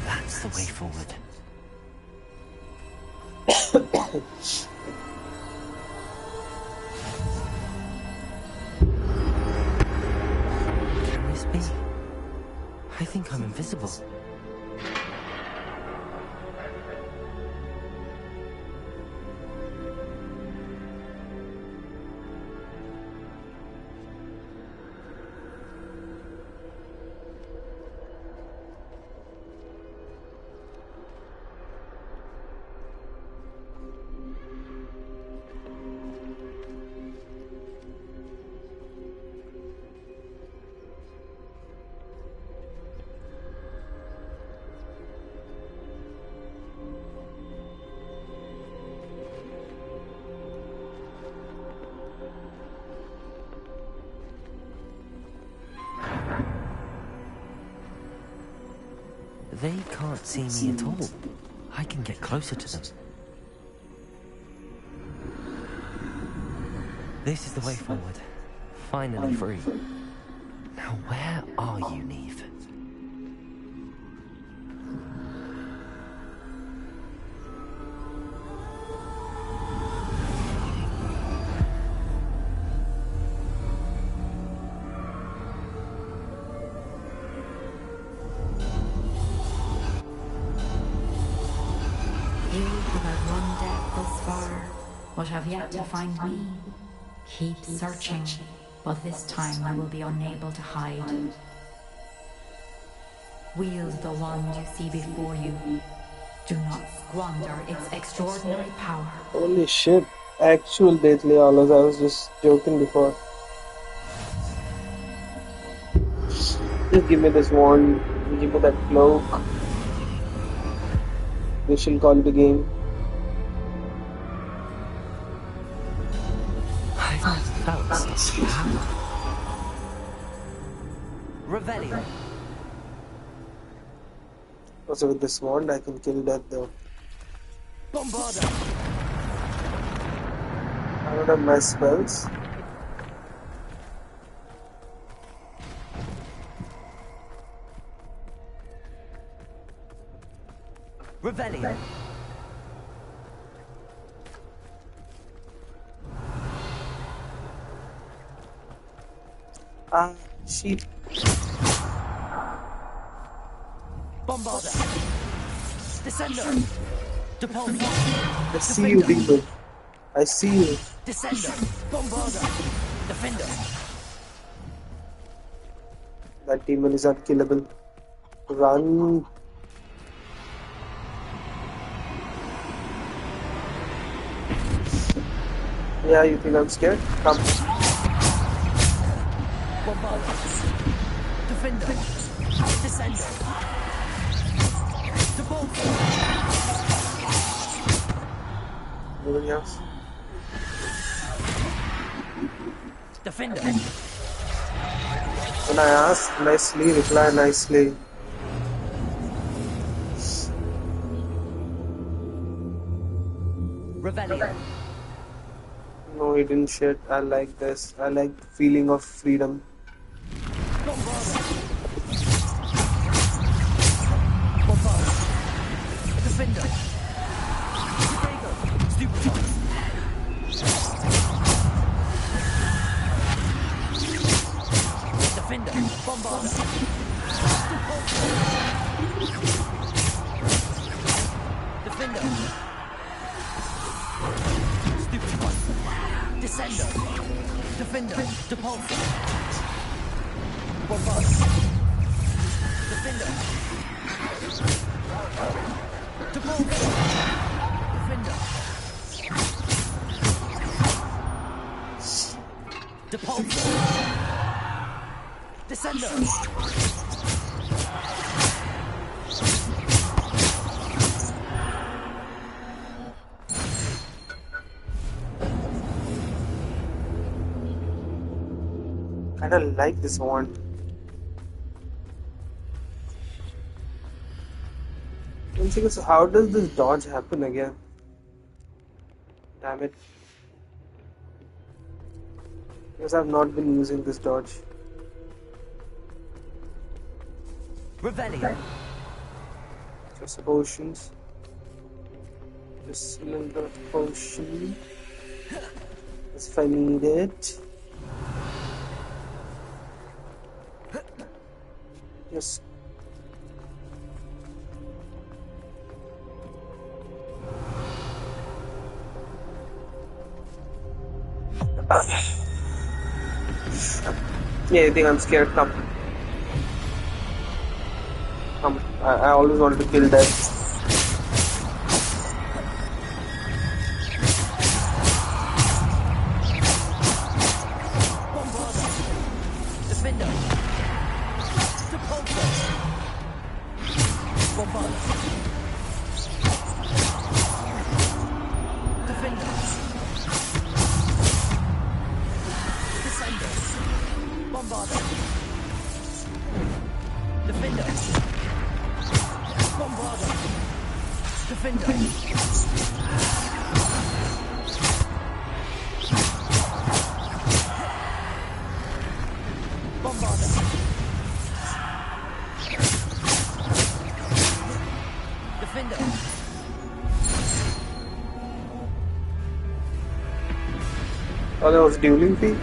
That's the way forward. Can this be? I think I'm invisible. They can't see me at all. I can get closer to them. This is the way forward. Finally free. Now where are you, Neve? But have yet to find me. Keep searching, but this time I will be unable to hide. Wield the wand you see before you. Do not squander its extraordinary power. Holy shit. Actual Deathly Hallows. I was just joking before. Just give me this wand. Give me that cloak. We shall call the game. I've not felt such power. Revelio. Also with this wand I can kill death though. Bombarda. I don't have my spells. Revelio. Ah, sheep. Bombarda. Descender. Depulso. I see you, demon. I see you. Descender. Bombarda. Defender. That demon is unkillable. Run. Yeah, you think I'm scared? Come. Bombarda. Defender. Descender. Depulso. Nobody else? Defender. When I ask nicely, reply nicely. Revelio. No, he didn't shit. I like this. I like the feeling of freedom. Bombarda. Bombarda. Defender. Stupefy. Defender. Bombarda. Defender. Stupefy. Descender. Defender. Depulso. Bombarda. Defender. Depulso. Defender. Depulso. Descender. I don't like this one. So how does this dodge happen again? Damn it. Because I've not been using this dodge. Revelio. Just potions. Just a little bit of potion. As if I need it. Just yeah, you think I'm scared? Come. Come. I always wanted to kill that. Oh, that was dueling fee?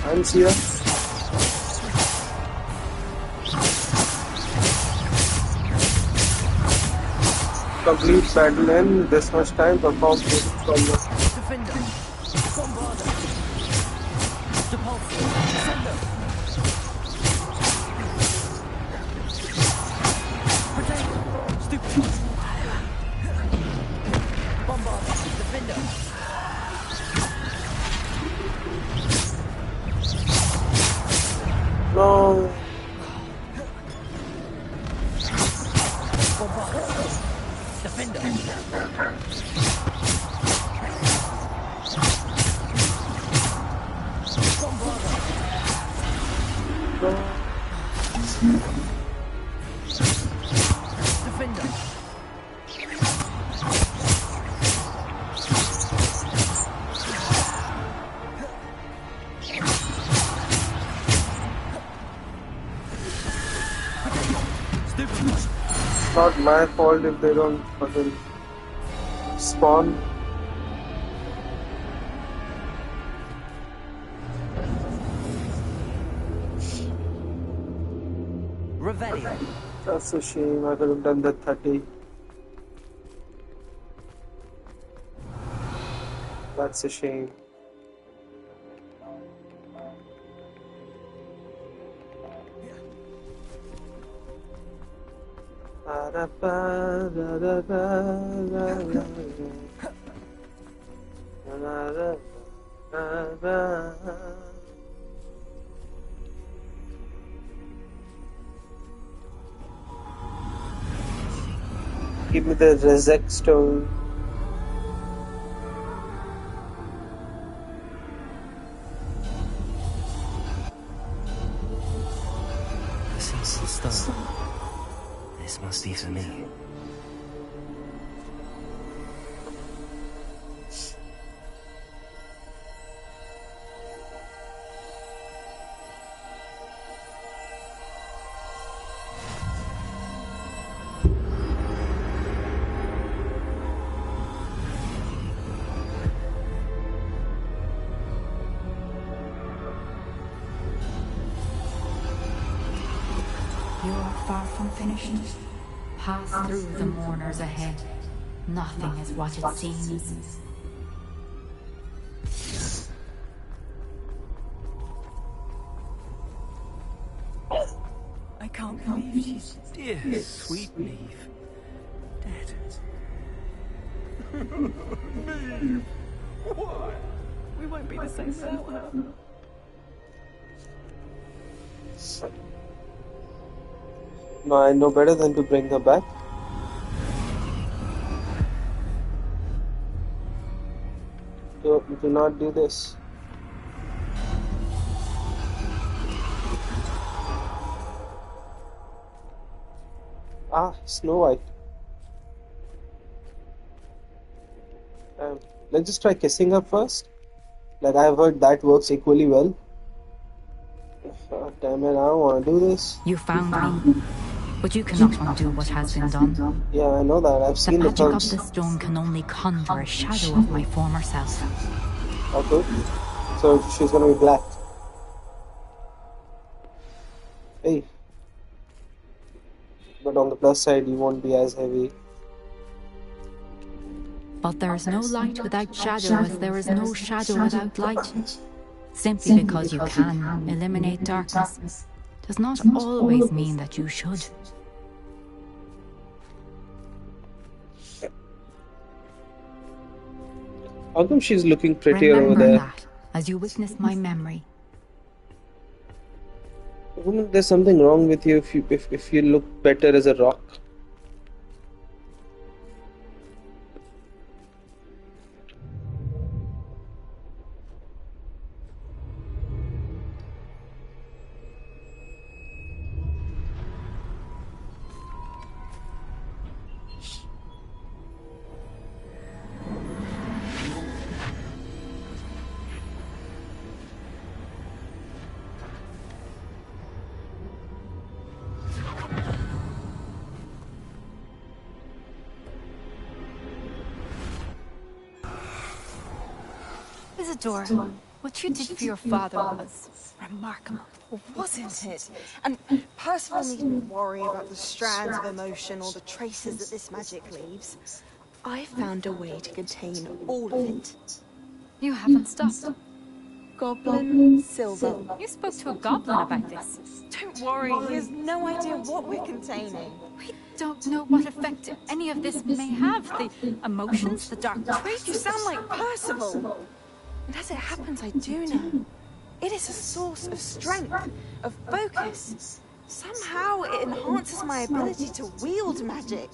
I didn't see that. Complete battle in this much time, perform combo. Defender. Bombarda. Depulso. Descender. Bombard, defender. No. Defender. Defender. It's not my fault if they don't fucking spawn. Revelio. That's a shame. I could have done that 30. That's a shame. Give me the Rezek stone. A single stone. This must be for me. You are far from finished. Pass through the mourners ahead. Nothing is what it seems. I can't believe she's dear, sweet Neve. Dead. Neve! Why? We won't be the same without her. No, I know better than to bring her back. Do not do this. Ah, Snow White. Let's just try kissing her first. Like, I've heard that works equally well. God damn it, I don't want to do this. You found me, but you cannot undo what has been done. Yeah, I know that. I've seen the magic of films. the stone can only conjure a shadow of my former self. Okay. So she's gonna be black. Hey. But on the plus side, you won't be as heavy. But there is no light without shadow, as there is no shadow without light. Simply because you can eliminate darkness does not always mean that you should. How come she's looking prettier over Remember there? that as you witness my memory. Woman, there's something wrong with you if you look better as a rock. Isidore, what you did for your father was remarkable, wasn't it? And personally, needn't worry about the strands of emotion or the traces that this magic leaves. I found a way to contain all of it. You haven't stopped. Goblin silver. You spoke to a goblin about this. Don't worry, he has no idea what we're containing. We don't know what effect any of this may have. The emotions, the dark traits. You sound like Percival. And as it happens, I do know. It is a source of strength, of focus. Somehow it enhances my ability to wield magic.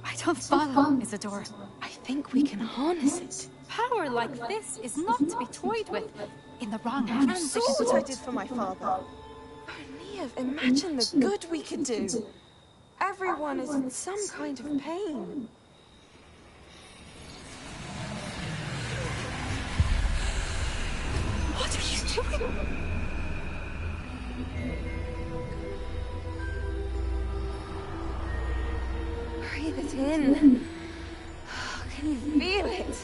I don't follow, Isadora. I think we can harness it. Power like this is not to be toyed with. In the wrong You hands, saw what I did for my father. Oh, Neve, imagine the good we could do. Everyone is in some kind of pain. What are you doing? Breathe it in. Can you feel it?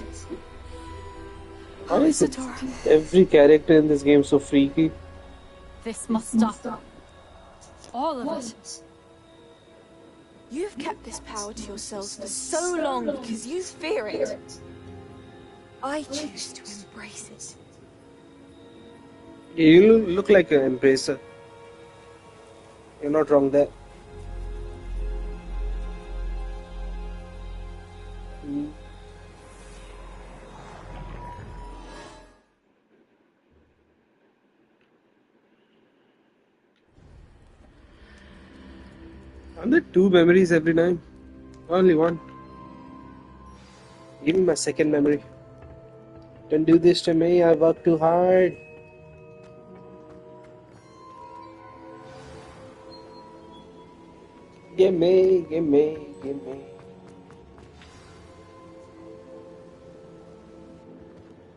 Why is it every character in this game so freaky? This must stop. All of it. You've kept this power to yourselves for so long because you fear it. I choose to embrace it. You look like an embracer. You're not wrong there. Are there 2 memories every night? Only 1. Give me my second memory. Don't do this to me, I work too hard. Give me.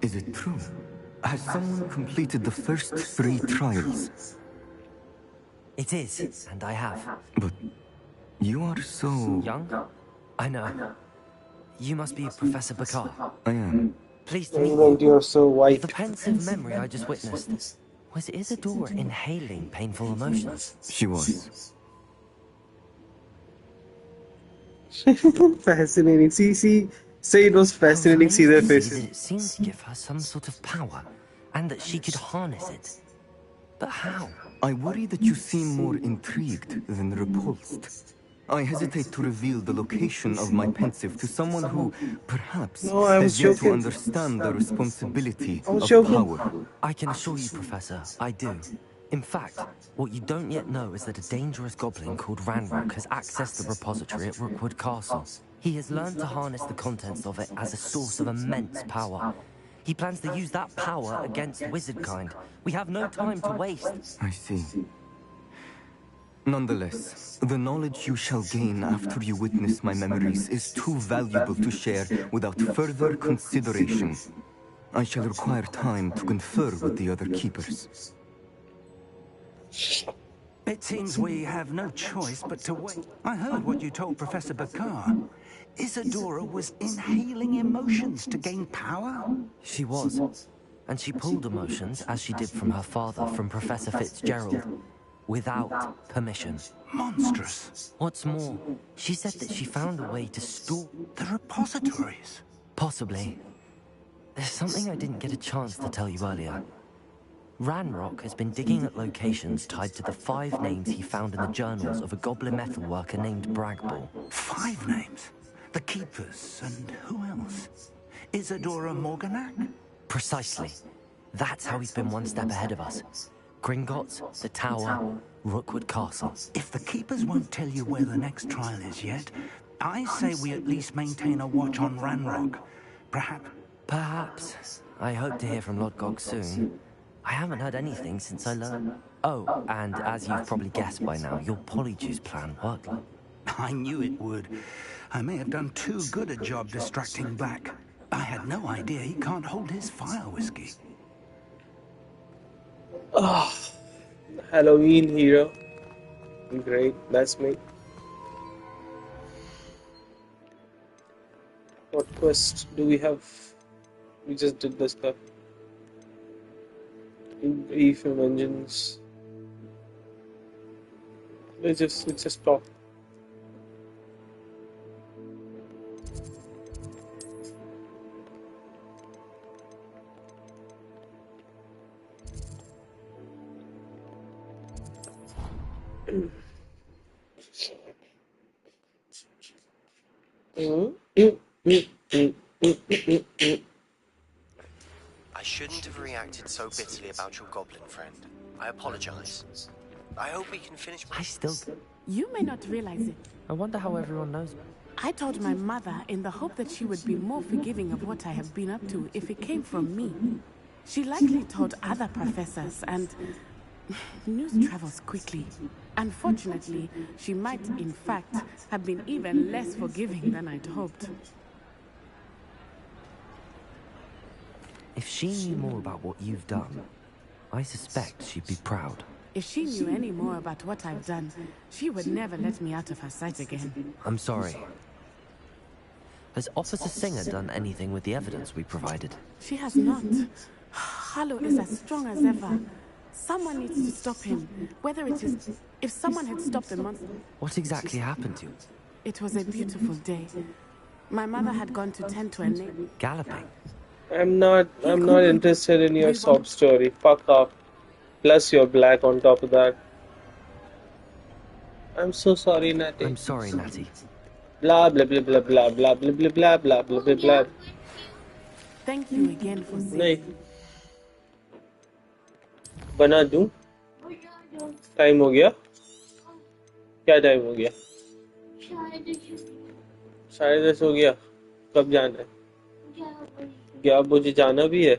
Is it true? Has someone completed the first 3 trials? It is, and I have. But you are so... Young? I know. You must be Professor Bakar. I am. Pleased to meet And you. you're so white. The pensive memory I just witnessed. Was Isadora inhaling painful emotions? She was. Fascinating. See, say it was fascinating. See their faces. It seemed to give her some sort of power, and that she could harness it. But how? I worry that you seem more intrigued than repulsed. I hesitate to reveal the location of my pensive to someone who, perhaps, has yet to understand the responsibility of power. I can assure you, Professor, I do. In fact, what you don't yet know is that a dangerous goblin called Ranrock has accessed the repository at Rookwood Castle. He has learned to harness the contents of it as a source of immense power. He plans to use that power against wizardkind. We have no time to waste. I see. Nonetheless, the knowledge you shall gain after you witness my memories is too valuable to share without further consideration. I shall require time to confer with the other keepers. It seems we have no choice but to wait. I heard what you told Professor Bakar. Isadora was inhaling emotions to gain power? She was. And she pulled emotions, as she did from her father, from Professor Fitzgerald, without permission. Monstrous. What's more, she said that she found a way to store the repositories. Possibly. There's something I didn't get a chance to tell you earlier. Ranrock has been digging at locations tied to the 5 names he found in the journals of a goblin metalworker named Bragball. 5 names? The Keepers, and who else? Isadora Morganac? Precisely. That's how he's been one step ahead of us. Gringotts, the Tower, Rookwood Castle. If the Keepers won't tell you where the next trial is yet, I say we at least maintain a watch on Ranrock. Perhaps. I hope to hear from Lodgok soon. I haven't heard anything since I learned. Oh, and as you've probably guessed by now, your polyjuice plan worked. I knew it would. I may have done too good a job distracting Black. I had no idea he can't hold his fire whiskey. Oh, Halloween hero. Great, that's me. What quest do we have? We just did this stuff. Grief and vengeance. Let's just talk. I shouldn't have reacted so bitterly about your goblin friend. I apologize. I hope we can finish. I still... You may not realize it. I wonder how everyone knows. I told my mother in the hope that she would be more forgiving of what I have been up to if it came from me. She likely told other professors, and news travels quickly. Unfortunately, she might, in fact, have been even less forgiving than I'd hoped. If she knew more about what you've done, I suspect she'd be proud. If she knew any more about what I've done, she would never let me out of her sight again. I'm sorry. Has Officer Singer done anything with the evidence we provided? She has not. Harlow is as strong as ever. Someone needs to stop him. Whether it is... If someone had stopped the monster... What exactly happened to you? It was a beautiful day. My mother had gone to tend to a neighbor. Galloping? I'm not interested in your sob story. Fuck off. Plus you're black on top of that. I'm so sorry, Natty. I'm sorry, Natty. Blah blah blah blah blah blah blah blah blah blah blah blah blah. Thank you again for saying. नहीं बना दूं time हो गया क्या time हो गया 10:30 हो गया कब जाना है 11 बजे जाना भी है